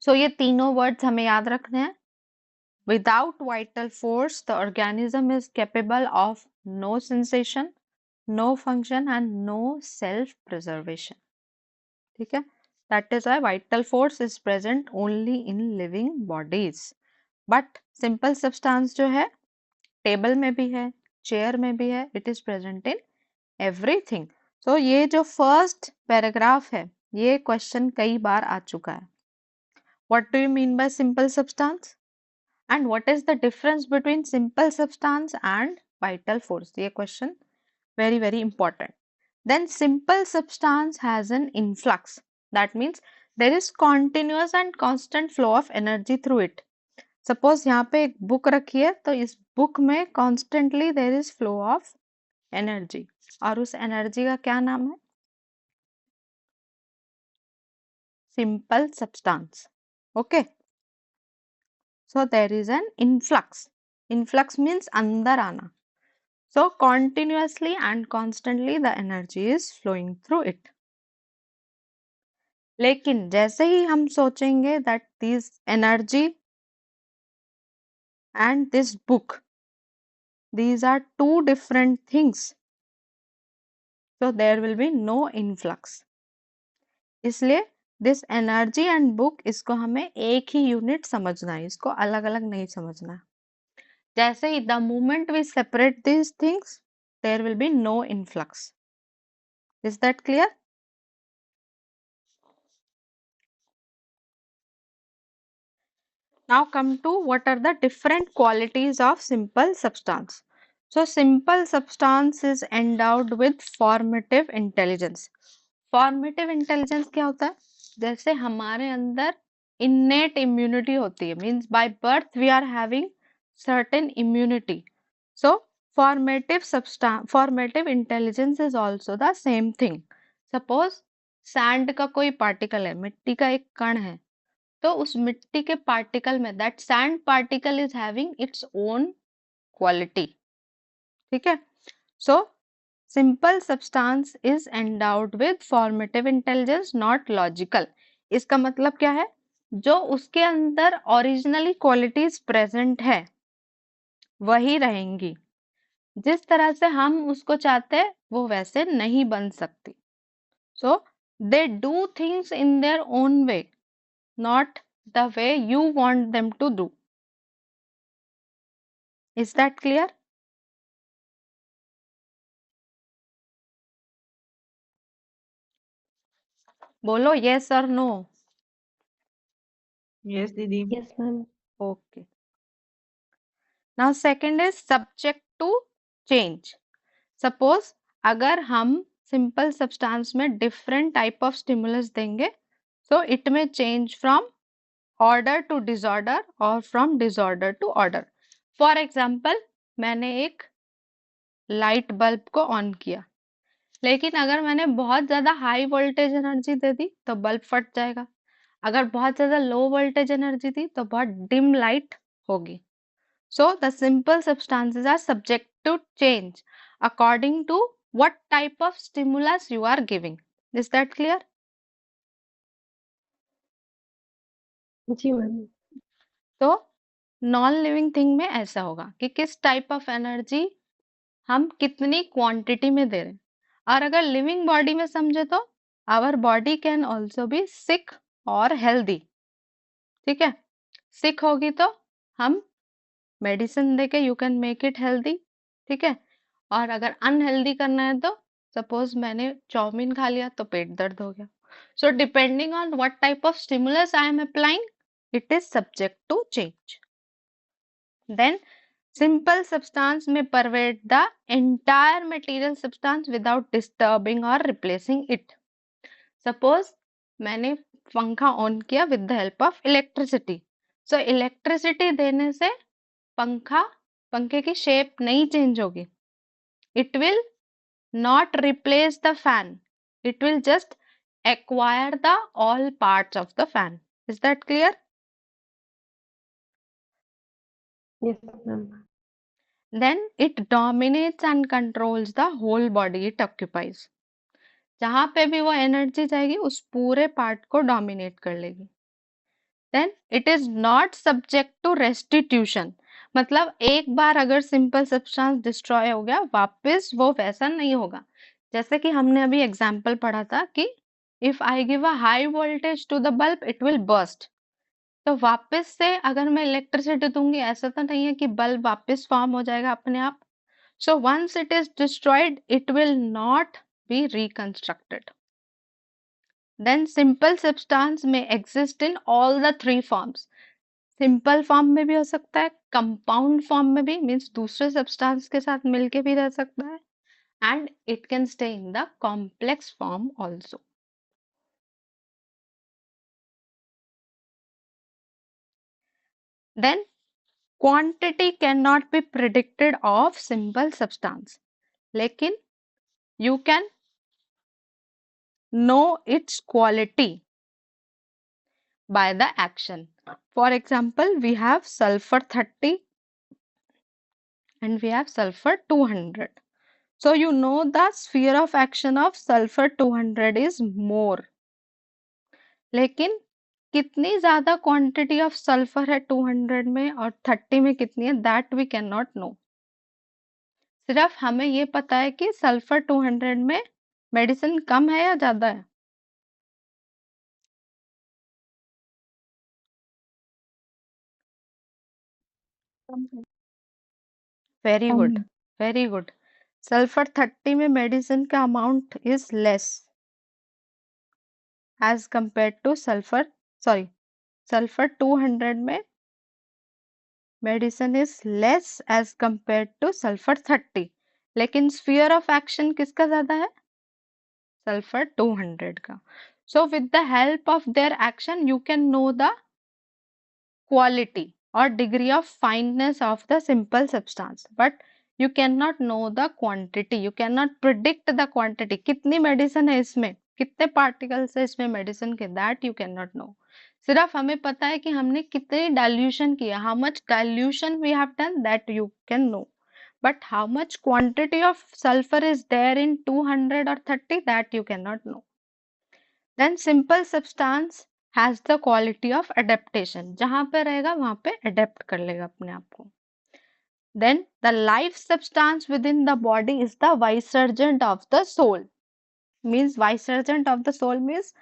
Speaker 1: So ये तीनों words हमें याद रखने हैं. Without vital force, the organism is capable of no sensation, no function and no self preservation. ठीक है, that is why vital force is present only in living bodies. But simple substance जो है table में भी है, chair में भी है, it is present in everything. So ये जो फर्स्ट पैराग्राफ है ये क्वेश्चन कई बार आ चुका है. What do you mean by simple substance? And what is the difference between simple substance and vital force? ये question very very important. Then simple substance has an influx. That means there is continuous and constant flow of energy through it. Suppose यहाँ पे एक book रखी है तो इस book में constantly there is flow of energy, और उस energy का क्या नाम है? Simple substance. Okay. So there is an influx. Influx means अंदर आना. So continuously and constantly the energy is flowing through it. लेकिन जैसे ही हम सोचेंगे that this energy and this book, these are two different things, so there will be no influx. इसलिए this energy and book इसको हमें एक ही unit समझना है, इसको अलग अलग नहीं समझना है. जैसे ही the moment we separate these things, there will be no influx. Is that clear? Now come to what are the different qualities of simple substance. So simple substance is endowed with formative intelligence. Formative intelligence क्या होता है? जैसे हमारे अंदर innate immunity होती है, means by birth we are having certain immunity. So formative intelligence is also the same thing. Suppose sand का कोई particle है, मिट्टी का एक कण है, तो उस मिट्टी के पार्टिकल में that sand particle is having its own quality. ठीक है, so simple substance is endowed with formative intelligence not logical. इसका मतलब क्या है? जो उसके अंदर ओरिजिनली क्वालिटीज प्रेजेंट है वही रहेंगी, जिस तरह से हम उसको चाहते हैं वो वैसे नहीं बन सकती। So they do things in their own way, not the way you want them to do. Is that clear? बोलो yes or no.
Speaker 3: Yes, Didi.
Speaker 2: Yes, ma'am.
Speaker 1: Okay. Now second is subject to change. Suppose अगर हम simple substance में different type of stimulus देंगे, so it may change from order to disorder or from disorder to order. For example, मैंने एक light bulb को on किया, लेकिन अगर मैंने बहुत ज्यादा हाई वोल्टेज एनर्जी दे दी तो बल्ब फट जाएगा। अगर बहुत ज्यादा लो वोल्टेज एनर्जी दी तो बहुत डिम लाइट होगी। So the simple substances are subject to change according to what type of stimulus you are giving. Is that clear?
Speaker 2: जी मैम।
Speaker 1: तो नॉन लिविंग थिंग में ऐसा होगा कि किस टाइप ऑफ एनर्जी हम कितनी क्वांटिटी में दे रहे हैं। और अगर लिविंग बॉडी में समझे तो our body can also be sick और हेल्दी। ठीक है, सिक होगी तो हम मेडिसिन देके you can make it healthy. ठीक है, और अगर अनहेल्दी करना है तो सपोज मैंने चाउमीन खा लिया तो पेट दर्द हो गया। So depending on what type of stimulus I am applying, it is subject to change. Then simple substance may pervade the entire material substance without disturbing or replacing it. Suppose मैंने पंखा on किया with the help of electricity. So electricity देने से पंखे की shape नहीं change होगी. It will not replace the fan. It will just acquire the all parts of the fan. Is that clear?
Speaker 2: Yes, ma'am.
Speaker 1: Then it dominates and controls the whole body it occupies. जहां पे भी वो energy जाएगी उस पूरे part को dominate कर लेगी। Then it is not subject to restitution, मतलब एक बार अगर सिंपल सब्सटेंस डिस्ट्रॉय हो गया वापस वो वैसा नहीं होगा। जैसे कि हमने अभी एग्जांपल पढ़ा था कि if I give a high voltage to the bulb it will burst. तो वापस से अगर मैं इलेक्ट्रिसिटी दूंगी ऐसा तो नहीं है कि बल्ब वापस फॉर्म हो जाएगा अपने आप। So once it is destroyed it will not be reconstructed. Then simple substance may exist in all the three forms. Simple form में भी हो सकता है, compound form में भी means दूसरे substance के साथ मिलके भी रह सकता है, and it can stay in the complex form also. Then quantity cannot be predicted of simple substance, लेकिन you can know its quality by the action. For example, we have sulfur 30 and we have sulfur 200. So you know the sphere of action of sulfur 200 is more. लेकिन कितनी ज्यादा quantity of sulphur है 200 में और 30 में कितनी है that we can not know. सिर्फ हमें ये पता है कि सल्फर 200 में मेडिसिन कम है या ज्यादा है। Very good, very good. Sulphur 30 में मेडिसिन का amount is less as compare to sulphur 200 में medicine is less as compare to sulphur 30, लेकिन स्फीयर ऑफ एक्शन किसका ज्यादा है? सल्फर 200 का। So with the help of their action you can know the quality or degree of fineness of the simple substance, but you cannot know the quantity, you cannot predict the quantity. कितनी medicine है इसमें, कितने particles है इसमें medicine के, that you can not know. सिर्फ हमें पता है कि हमने कितने डाइल्यूशन किया, how much dilution we have done, that you can know, but how much quantity of sulfur is there in 200 or 30, that you cannot know. Then simple substance has the quality of adaptation. जहां पे रहेगा वहां पे adapt कर लेगा अपने आप को. Then the life substance within the body is the vicegerent of the soul. Means vicegerent of the soul means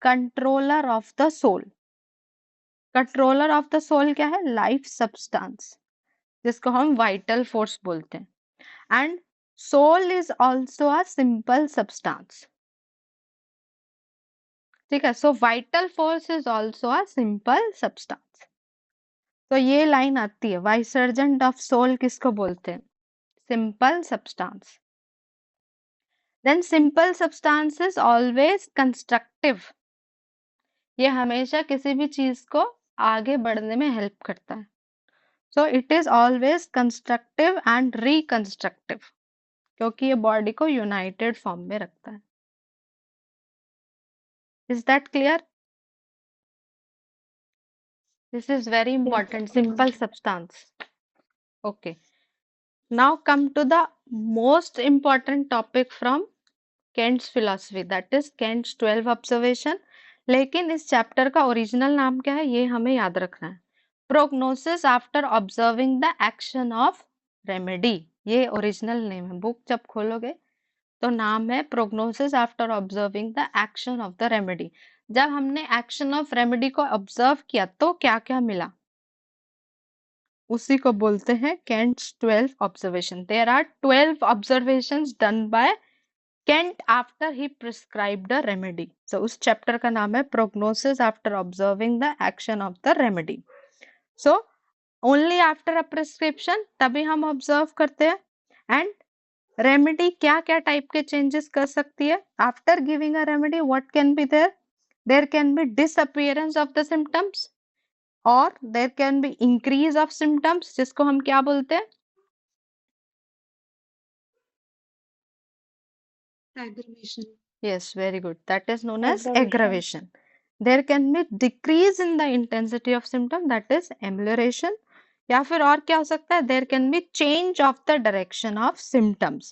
Speaker 1: controller of the soul. Controller of the soul क्या है? लाइफ सब्सटेंस, जिसको हम वाइटल फोर्स बोलते हैं. And soul is also a simple substance. ठीक है, so vital force is also a simple substance. तो ये लाइन आती है, वाइसर्जेंट ऑफ सोल किसको बोलते हैं? Simple substance. Then simple substance is always constructive. ये हमेशा किसी भी चीज को आगे बढ़ने में हेल्प करता है. So it is always constructive and reconstructive, क्योंकि ये बॉडी को यूनाइटेड फॉर्म में रखता है. Is that clear? This is very important. Simple substance. Okay, now come to the most important topic from Kant's philosophy, that is Kant's 12 observation. लेकिन इस chapter का original नाम क्या है, ये हमें याद रखना है. Prognosis after observing the action of remedy, ये ओरिजिनल नेम है. बुक जब खोलोगे तो नाम है prognosis after observing the action of the remedy. जब हमने एक्शन ऑफ रेमेडी को ऑब्जर्व किया तो क्या क्या मिला, उसी को बोलते हैं Kent's 12 observation. There are 12 observations done by Kent after he prescribed a remedy. So उस चैप्टर का नाम है prognosis after observing the action of the remedy. So only after a prescription तभी हम ऑब्जर्व करते हैं. एंड रेमेडी क्या क्या टाइप के चेंजेस कर सकती है? After giving a remedy what can be there? There can be disappearance of the symptoms, और there can be increase of symptoms, जिसको हम क्या बोलते हैं?
Speaker 2: Aggravation.
Speaker 1: Yes, very good. That is known as
Speaker 3: Aggravation.
Speaker 1: aggravation. There can be decrease in the intensity of symptom, that is amelioration. या फिर और क्या हो सकता है? There can be change of the direction of symptoms.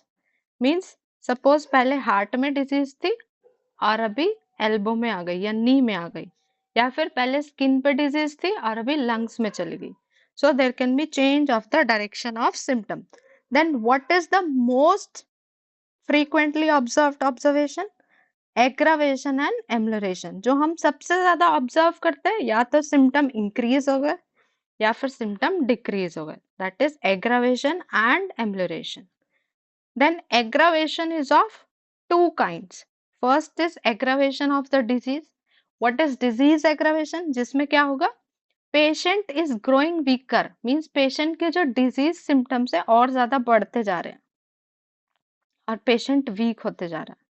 Speaker 1: Means suppose पहले heart में disease थी और अभी एल्बो में आ गई या नी में आ गई, या फिर पहले स्किन पे डिजीज थी और अभी लंग्स में चली गई. So there can be change of the direction of symptom. Then what is the most frequently observed observation? Aggravation and amelioration. जो हम सबसे ज्यादा ऑब्जर्व करते हैं, या तो सिम्टम इंक्रीज हो गए या फिर सिम्टम डिक्रीज हो गए, that is aggravation and amelioration. Then aggravation is of two kinds. First is aggravation of the disease. What is disease aggravation? जिसमें क्या होगा, patient is growing weaker. Means patient के जो डिजीज सिम्टम्स है और ज्यादा बढ़ते जा रहे हैं और पेशेंट वीक होते जा रहा है.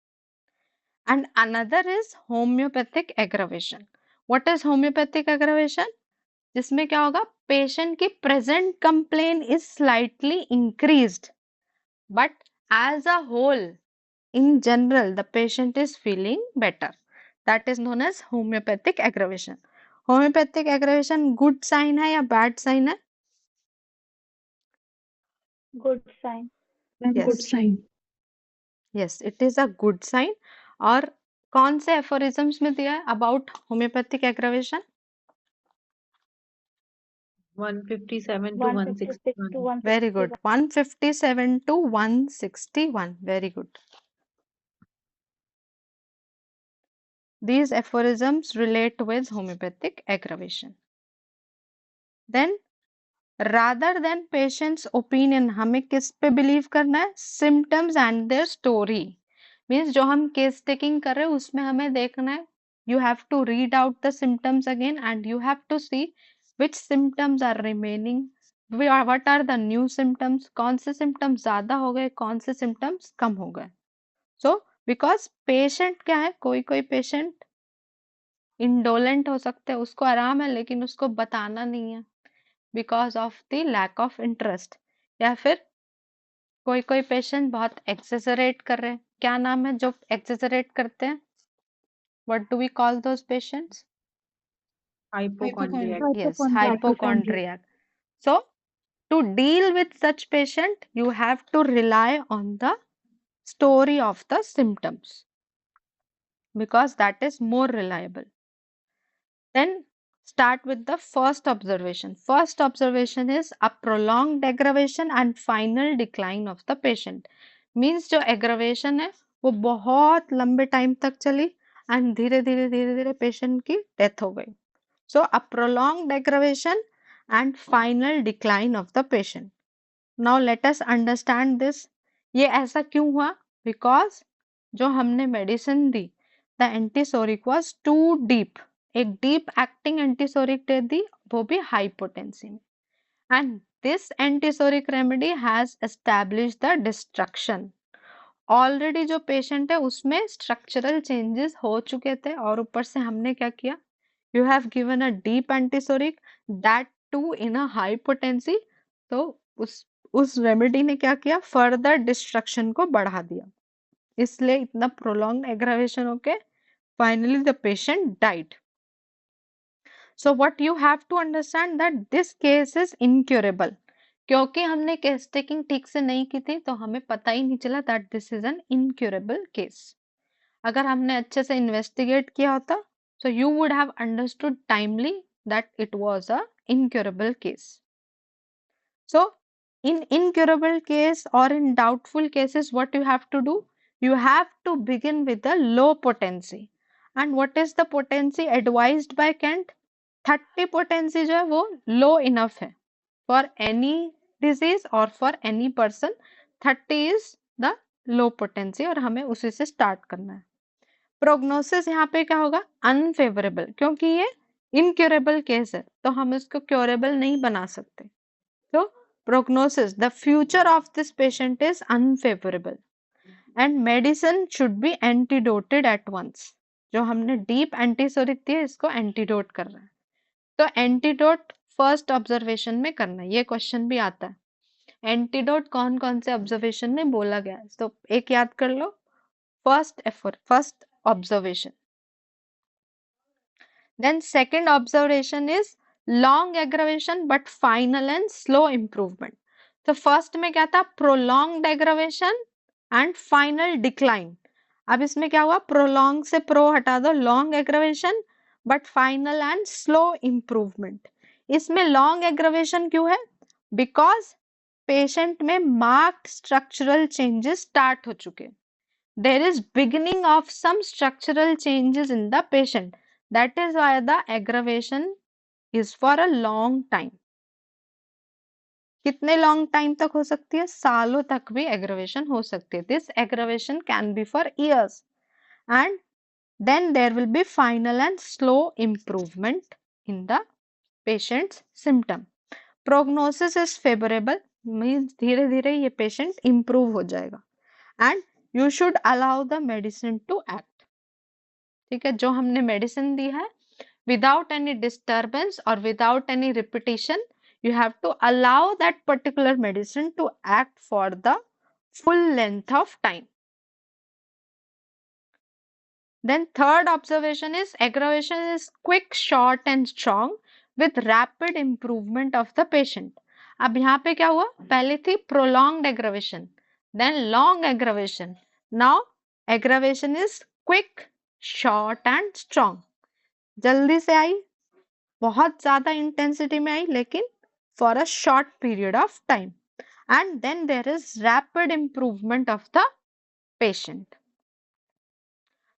Speaker 1: And another is homeopathic aggravation. What is homeopathic aggravation? जिसमें क्या होगा, पेशेंट की present complain is slightly increased, but as a whole in general the patient is feeling better. That is known as homoeopathic aggravation. Homoeopathic aggravation good sign है या bad sign है?
Speaker 3: Good sign.
Speaker 1: Yes.
Speaker 2: Good sign.
Speaker 1: Yes, it is a good sign. और कौन से aphorisms में दिया है about homoeopathic aggravation?
Speaker 4: 157 to
Speaker 3: 156 to
Speaker 4: 161.
Speaker 1: Very good. 157 to 161. Very good. These aphorisms relate with homeopathic aggravation. Then, rather than patient's opinion, हमें किस पे believe करना है? Symptoms and their story. Means जो हम case taking कर रहे हैं उसमें हमें देखना है. You have to read out the symptoms again and you have to see which symptoms are remaining. What are the new symptoms? कौन से symptoms ज़्यादा हो गए, कौन से symptoms कम हो गए. So, because patient क्या है, कोई कोई patient इंडोलेंट हो सकते हैं, उसको आराम है लेकिन उसको बताना नहीं है because of the lack of interest. या फिर कोई कोई पेशेंट बहुत एक्सेसरेट कर रहे हैं. क्या नाम है जो एक्सेसरेट करते हैं? What do we call those patients?
Speaker 4: Hypochondriac.
Speaker 1: Yes, hypochondriac. So to deal with such patient, you have to rely on the story of the symptoms because that is more reliable. Then start with the first observation. First observation is a prolonged aggravation and final decline of the patient. Means जो aggravation है वो बहुत लंबे time तक चली and धीरे धीरे patient की डेथ हो गई. So a prolonged aggravation and final decline of the patient. Now let us understand this. ये ऐसा क्यों हुआ? Because जो हमने medicine the, the antipsoric was too deep. एक डीप एक्टिंग एंटीसोरिक दे दी, वो भी हाई पोटेंसी में. And this antipsoric remedy has establish the destruction. Already जो पेशेंट है उसमें स्ट्रक्चरल चेंजेस हो चुके थे और ऊपर से हमने क्या किया? You have given a deep antipsoric that too in a high potency. तो उस रेमेडी ने क्या किया? फर्दर डिस्ट्रक्शन को बढ़ा दिया. इसलिए इतना प्रोलॉन्ग एग्रावेशन होके finally the patient died. So what you have to understand that this case is incurable. क्योंकि हमने केस टेकिंग ठीक से नहीं की थी तो हमें पता ही नहीं चला that this is an incurable case. अगर हमने अच्छे से इन्वेस्टिगेट किया होता so you would have understood timely that it was a incurable case. So in incurable case or in doubtful cases what you have to do? You have to begin with the low potency. And what is the potency advised by Kent? 30 potency जो है वो लो enough है for any disease और for any person. 30 is the low potency और हमें उसी से start करना है. प्रोग्नोसिस यहाँ पे क्या होगा? अनफेवरेबल, क्योंकि ये इनक्योरेबल केस है तो हम इसको क्योरेबल नहीं बना सकते. तो prognosis, the future of this patient is unfavourable and medicine should be antidoted at once. जो हमने डीप एंटीसोरिक दी है इसको एंटीडोट कर रहा है. तो एंटीडोट फर्स्ट ऑब्जर्वेशन में करना है. ये क्वेश्चन भी आता है. एंटीडोट कौन कौन से ऑब्जर्वेशन में बोला गया है? तो एक याद कर लो, first observation. Then second observation is long aggravation but final and slow improvement. तो फर्स्ट में क्या था? Prolonged aggravation and final decline. अब इसमें क्या हुआ? प्रोलॉन्ग से प्रो हटा दो, long aggravation but final and slow improvement. इसमें लॉन्ग एग्रावेशन क्यों है? बिकॉज पेशेंट में मार्क्ड स्ट्रक्चरल चेंजेस स्टार्ट हो चुके. There is beginning of some structural changes in the patient. That is why the aggravation is for a long time. कितने long time तक हो सकती है? सालों तक भी एग्रावेशन हो सकती है. This aggravation can be for years and then there will be final and slow improvement in the patient's symptom. Prognosis is favorable, means धीरे धीरे ये patient improve हो जाएगा and you should allow the medicine to act. ठीक है, जो हमने medicine दी है without any disturbance or without any repetition, you have to allow that particular medicine to act for the full length of time. Then third observation is aggravation is quick, short and strong with rapid improvement of the patient. अब यहाँ पे क्या हुआ? पहले थी prolonged aggravation, then long aggravation. Now aggravation is quick, short and strong. जल्दी से आई, बहुत ज़्यादा इंटेंसिटी में आई, लेकिन for a short period of time. And then there is rapid improvement of the patient.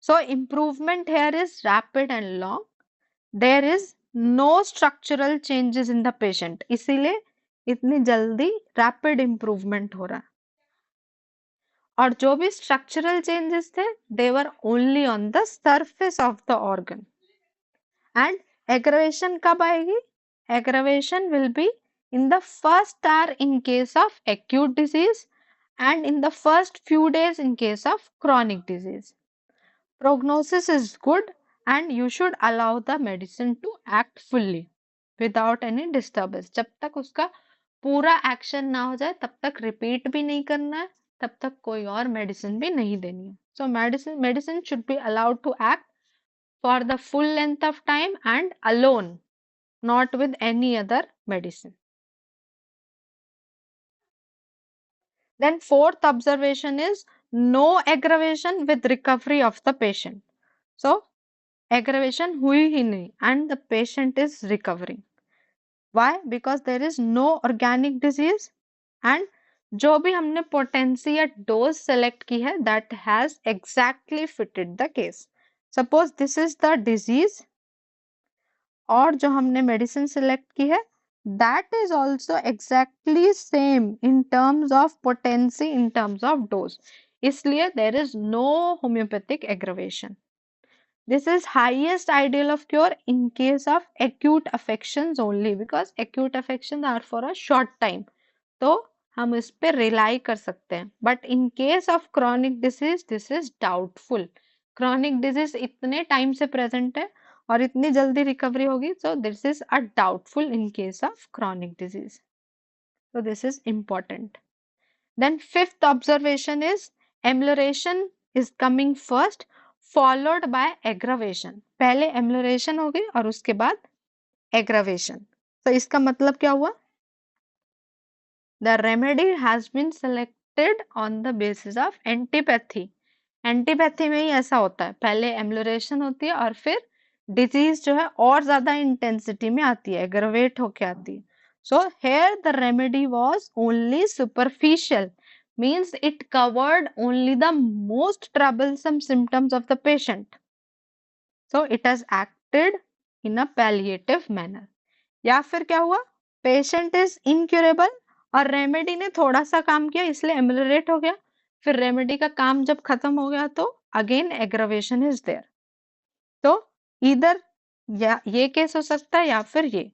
Speaker 1: So improvement here is rapid and long. There is no structural changes in the patient. इसीलिए इतनी जल्दी rapid improvement हो रहा है. और जो भी structural changes थे, they were only on the surface of the organ. And aggravation कब आएगी? Aggravation will be in the first hour in case of acute disease and in the first few days in case of chronic disease. Prognosis is good and you should allow the medicine to act fully without any disturbance. जब तक उसका पूरा action ना हो जाए तब तक repeat भी नहीं करना है, तब तक कोई और मेडिसिन भी नहीं देनी है. So medicine should be allowed to act for the full length of time and alone, not with any other medicine. Then fourth observation is no aggravation with recovery of the patient. So aggravation हुई ही नहीं and the patient is recovering. Why? Because there is no organic disease and जो भी हमने potency या dose select की है that has exactly fitted the case. Suppose this is the disease और जो हमने medicine select की है that is also exactly same in terms of potency, in terms of dose. इसलिए there is no homeopathic aggravation. This is highest ideal of cure in case of acute affections only because acute affections are for a short time. तो हम इस पे rely कर सकते हैं. But in case of chronic disease, this is doubtful. Chronic disease इतने time से present है और इतनी जल्दी recovery होगी. So this is a doubtful in case of chronic disease. So this is important. Then fifth observation is amelioration is coming first followed by aggravation. पहले amelioration हो गई और उसके बाद aggravation. तो इसका मतलब क्या हुआ? The remedy has been selected on the basis of antipathy. Antipathy में ही ऐसा होता है, पहले amelioration होती है और फिर disease जो है और ज़्यादा intensity में आती है, aggravate होके आती है. So here the remedy was only superficial, means it covered only the most troublesome symptoms of the patient. So it has acted in a palliative manner. या फिर क्या हुआ? Patient is incurable और रेमेडी ने थोड़ा सा काम किया इसलिए एमिलियरेट हो गया. फिर रेमेडी का काम जब खत्म हो गया तो अगेन एग्रावेशन इज देयर. तो इधर या ये केस हो सकता है या फिर ये.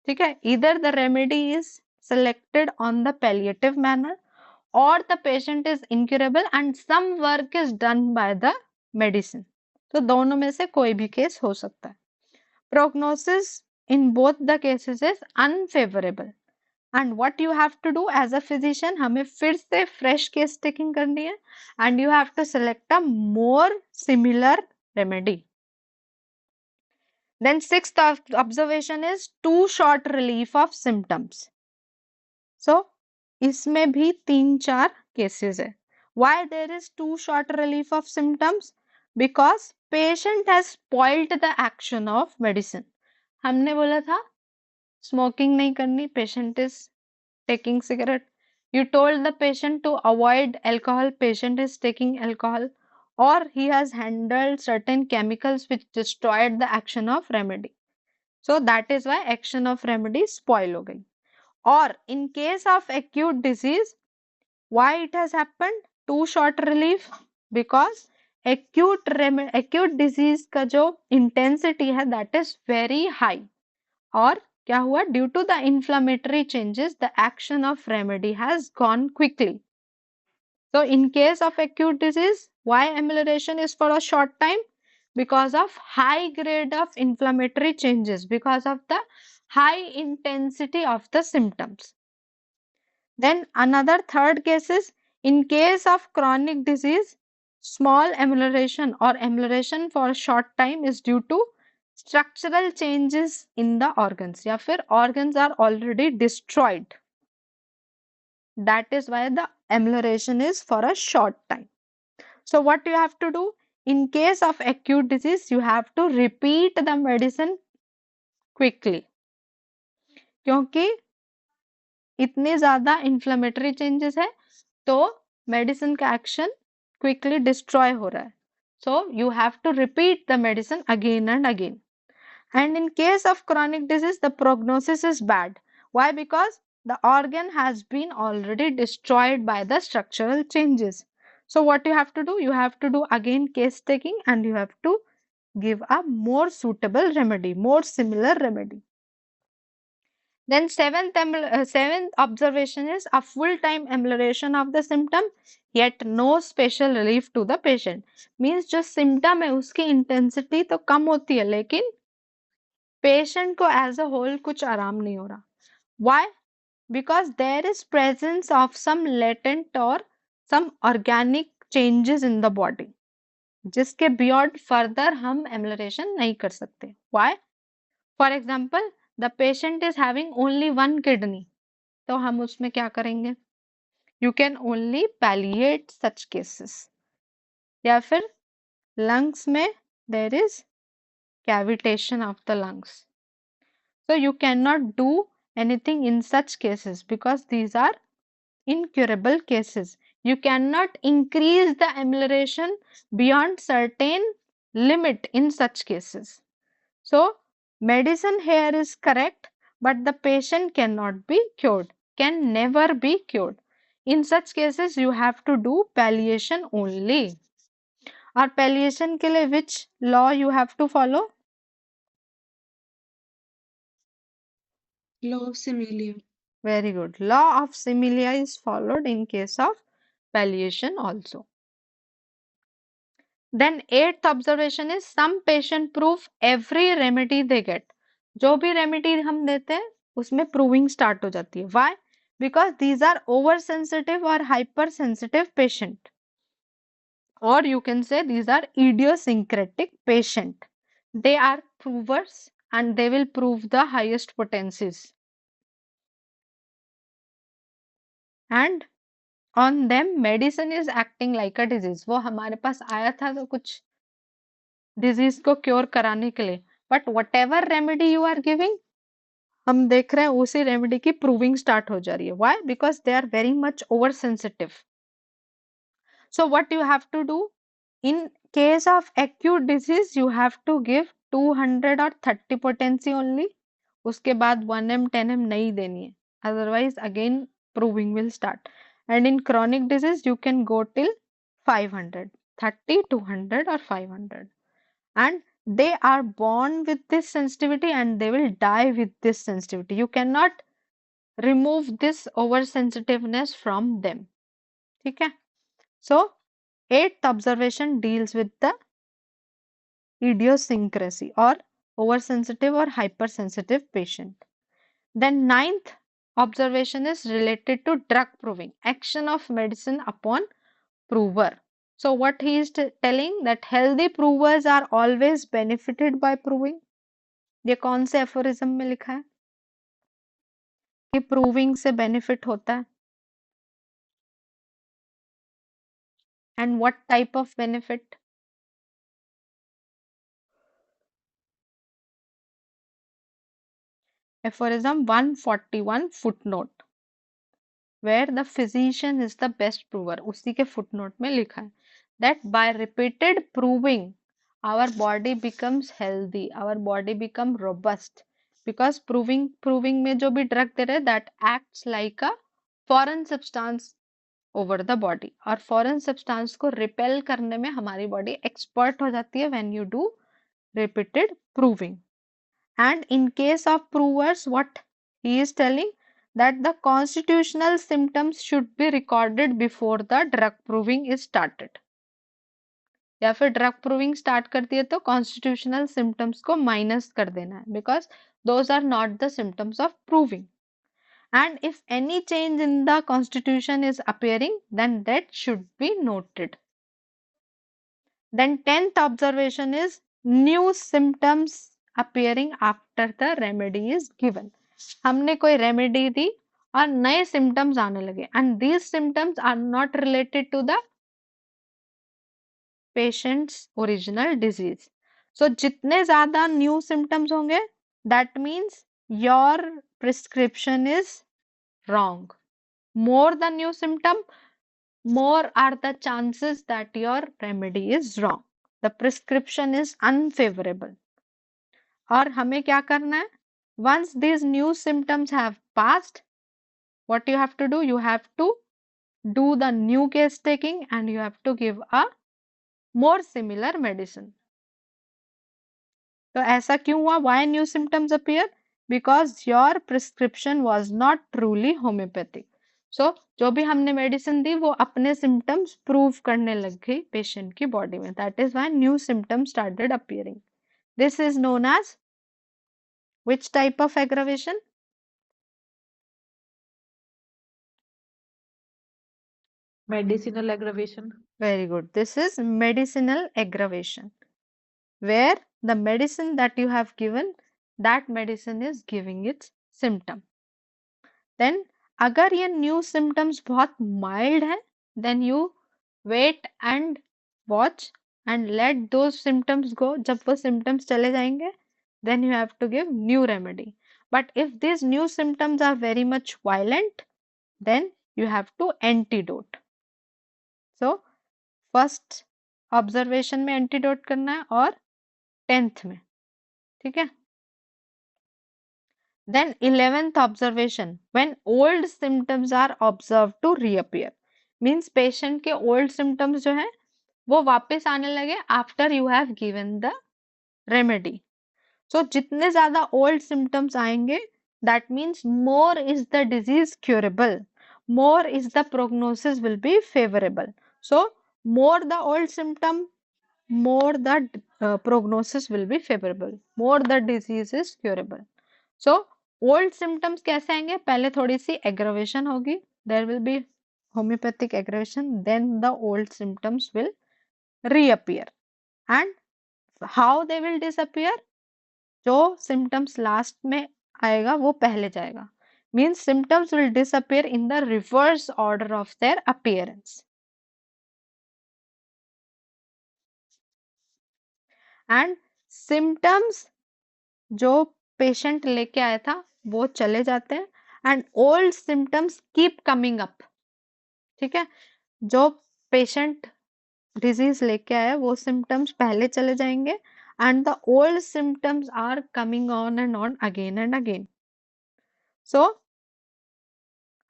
Speaker 1: ठीक है, इधर the remedy is selected on the palliative manner or the patient is incurable and some work is done by the medicine. तो दोनों में से कोई भी केस हो सकता है. Prognosis in both the cases is unfavorable. And what you have to do as a physician, हमें फिर से fresh case taking करनी है and you have to select a more similar remedy. Then sixth observation is too short relief of symptoms. So इसमें भी 3-4 cases है. Why there is too short relief of symptoms? Because patient has spoiled the action of medicine. हमने बोला था smoking नहीं करनी, patient is taking cigarette. You told the patient to avoid alcohol, patient is taking alcohol, or he has handled certain chemicals which destroyed the action of remedy. So that is why action of remedy spoil हो गई. Or in case of acute disease, why it has happened? Too short relief because acute disease का जो intensity है that is very high. और क्या हुआ? Due to the inflammatory changes, the action of remedy has gone quickly. So in case of acute disease, why amelioration is for a short time? Because of high grade of inflammatory changes, because of the high intensity of the symptoms. Then another third case is in case of chronic disease, small amelioration or amelioration for a short time is due to structural changes in the organs या फिर organs are already destroyed. That is why the amelioration is for a short time. So what you have to do? In case of acute disease, you have to repeat the medicine quickly. क्योंकि इतने ज़्यादा inflammatory changes है तो medicine का action quickly destroy हो रहा है. So you have to repeat the medicine again and again. And in case of chronic disease, the prognosis is bad. Why? Because the organ has been already destroyed by the structural changes. So what you have to do? You have to do again case taking and you have to give a more suitable remedy, more similar remedy. Then seventh observation is a full-time amelioration of the symptom, yet no special relief to the patient. Means जो symptom है उसकी intensity तो कम होती है लेकिन patient को as a whole कुछ आराम नहीं हो रहा. Why? Because there is presence of some latent or some organic changes in the body जिसके beyond further हम amelioration नहीं कर सकते. Why? For example, the patient is having only one kidney. तो हम उसमें क्या करेंगे? You can only palliate such cases. या फिर lungs में there is cavitation of the lungs. So you cannot do anything in such cases because these are incurable cases. You cannot increase the amelioration beyond certain limit in such cases. So medicine here is correct, but the patient cannot be cured, can never be cured. In such cases, you have to do palliation only. और palliation के लिए which law you have to follow?
Speaker 2: Law of Similia.
Speaker 1: Very good. Law of similia is followed in case of palliation also. Then eighth observation is some patient prove every remedy they get. जो भी remedy हम देते हैं उसमें proving start हो जाती है. Why? Because these are oversensitive or hypersensitive patient. Or you can say these are idiosyncratic patient. They are provers and they will prove the highest potencies. And on them medicine is acting like a disease. वो हमारे पास आया था तो कुछ disease को cure कराने के लिए, but whatever remedy you are giving हम देख रहे हैं उसी रेमेडी की प्रूविंग स्टार्ट हो जा रही है. Why? Because they are very much over sensitive. So what you have to do in case of acute disease you have to give 200 और 30 पोटेंसी ओनली. उसके बाद 1m 10m नहीं देनी है, otherwise again proving will start. And in chronic disease you can go till 500, 30, 200 or 500. And they are born with this sensitivity and they will die with this sensitivity. You cannot remove this oversensitiveness from them. ठीक है? So, eighth observation deals with the idiosyncrasy or oversensitive or hypersensitive patient. Then ninth observation is related to drug proving, action of medicine upon prover. So what he is telling that healthy provers are always benefited by proving. ये कौन से aphorism में लिखा है कि proving से benefit होता है? And what type of benefit? Aphorism 141 footnote where the physician is the best prover. उसी के फुटनोट में लिखा है that by repeated proving our body becomes healthy, our body become robust, because proving में जो भी ड्रग दे रहे that acts like a foreign substance over the body, और foreign substance को repel करने में हमारी body expert हो जाती है when you do repeated proving. And in case of provers, what he is telling that the constitutional symptoms should be recorded before the drug proving is started. या फिर drug proving start करती है तो constitutional symptoms को minus कर देना है, because those are not the symptoms of proving. And if any change in the constitution is appearing, then that should be noted. Then 10th observation is new symptoms appearing after the remedy is given. हमने कोई remedy दी और नए symptoms आने लगे, and these symptoms are not related to the patient's original disease. So जितने ज्यादा new symptoms होंगे, that means your prescription is wrong. More the new symptom, more are the chances that your remedy is wrong. The prescription is unfavorable. और हमें क्या करना है? Once these new symptoms have passed, what you have to do? You have to do the new case taking and you have to give a more similar medicine. तो ऐसा क्यों हुआ? Why new symptoms appear? Because your prescription was not truly homeopathic. So जो भी हमने medicine दी वो अपने symptoms prove करने लग गई पेशेंट की बॉडी में. That is why new symptoms started appearing. This is known as which type of aggravation?
Speaker 4: Medicinal aggravation.
Speaker 1: Very good. This is medicinal aggravation, where the medicine that you have given, that medicine is giving its symptom. Then अगर ये new symptoms बहुत mild है, then you wait and watch and let those symptoms go. जब वो symptoms चले जाएंगे, then you have to give new remedy. But if these new symptoms are very much violent, then you have to antidote. So first observation में antidote करना है और 10th में, ठीक है. Then 11th observation, when old symptoms are observed to reappear, means patient के old symptoms जो है वो वापस आने लगे after you have given the remedy. So जितने ज़्यादा old symptoms आएंगे, that means more is the disease curable, more is the prognosis will be favorable. So more the old symptom, more the prognosis will be favorable, more the disease is curable. So old symptoms कैसे आएंगे? पहले थोड़ी सी aggravation होगी, there will be homeopathic aggravation, then the old symptoms will reappear. And how they will disappear? जो symptoms last में आएगा वो पहले जाएगा. Means symptoms will disappear in the reverse order of their appearance. And symptoms जो patient लेके आया था वो चले जाते हैं and old symptoms keep coming up. ठीक है, जो patient disease लेके आया वो symptoms पहले चले जाएंगे and the old symptoms are coming on and on again and again. So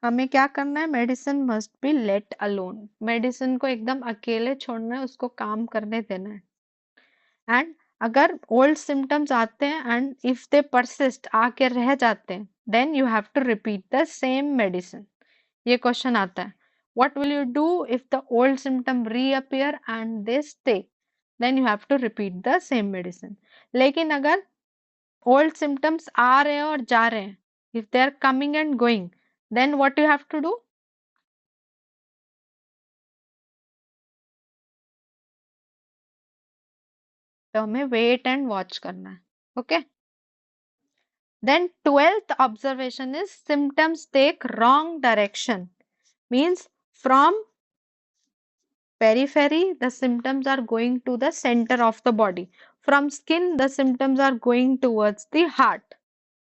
Speaker 1: हमें क्या करना है? Medicine must be let alone. Medicine को एकदम अकेले छोड़ना है, उसको काम करने देना है. एंड अगर ओल्ड सिम्टम्स आते हैं एंड इफ दे परसिस्ट, आके रह जाते हैं, then you have to repeat the same medicine. ये क्वेश्चन आता है, what will you do if the old symptom reappear and they stay? Then you have to repeat the same medicine. लेकिन अगर old symptoms आ रहे हैं और जा रहे हैं, if they are coming and going, then what you have to do? तो हमें wait and watch करना है. Okay. Then 12th observation is symptoms take wrong direction. Means from periphery the symptoms are going to the center of the body. From skin the symptoms are going towards the heart.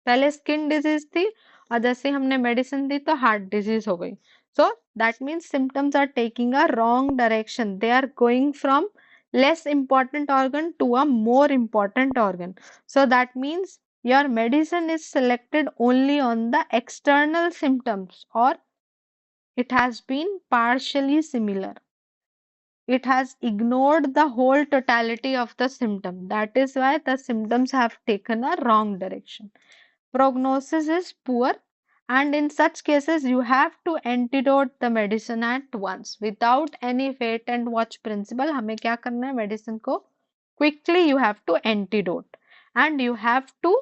Speaker 1: पहले skin disease थी और जैसे हमने medicine दी तो heart disease हो गई. So that means symptoms are taking a wrong direction. They are going from less important organ to a more important organ. So that means your medicine is selected only on the external symptoms or it has been partially similar. It has ignored the whole totality of the symptom. That is why the symptoms have taken a wrong direction. Prognosis is poor and in such cases you have to antidote the medicine at once without any wait and watch principle. हमें क्या करना है? Medicine को quickly you have to antidote and you have to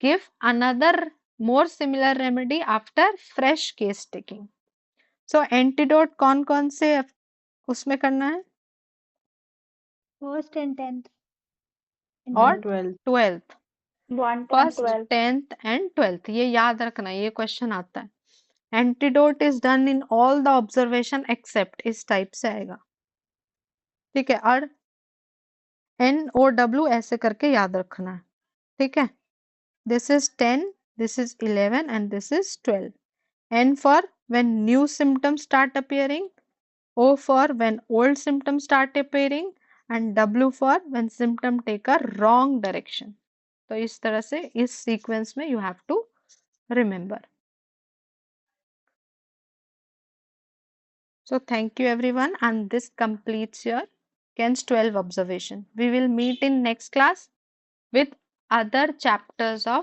Speaker 1: give another more similar remedy after fresh case taking. So antidote कौन कौन से उसमें करना है?
Speaker 3: First and 10th.
Speaker 1: और
Speaker 4: 12th.
Speaker 1: 12th.
Speaker 3: 1, 10,
Speaker 1: first
Speaker 3: 12.
Speaker 1: 10th and 12th. ये याद रखना, ये क्वेश्चन आता है. Antidote is done in all the observation except, इस टाइप से आएगा. ठीक है, और NOW ऐसे करके याद रखना है. ठीक है, this is 10, this is 11 and this is 12. N for when new symptoms start appearing, O for when old symptoms start appearing and W for when symptom take a wrong direction. तो इस तरह से इस सीक्वेंस में you have to remember. So thank you everyone and this completes your Ken's 12 observation. We will meet in next class with other chapters of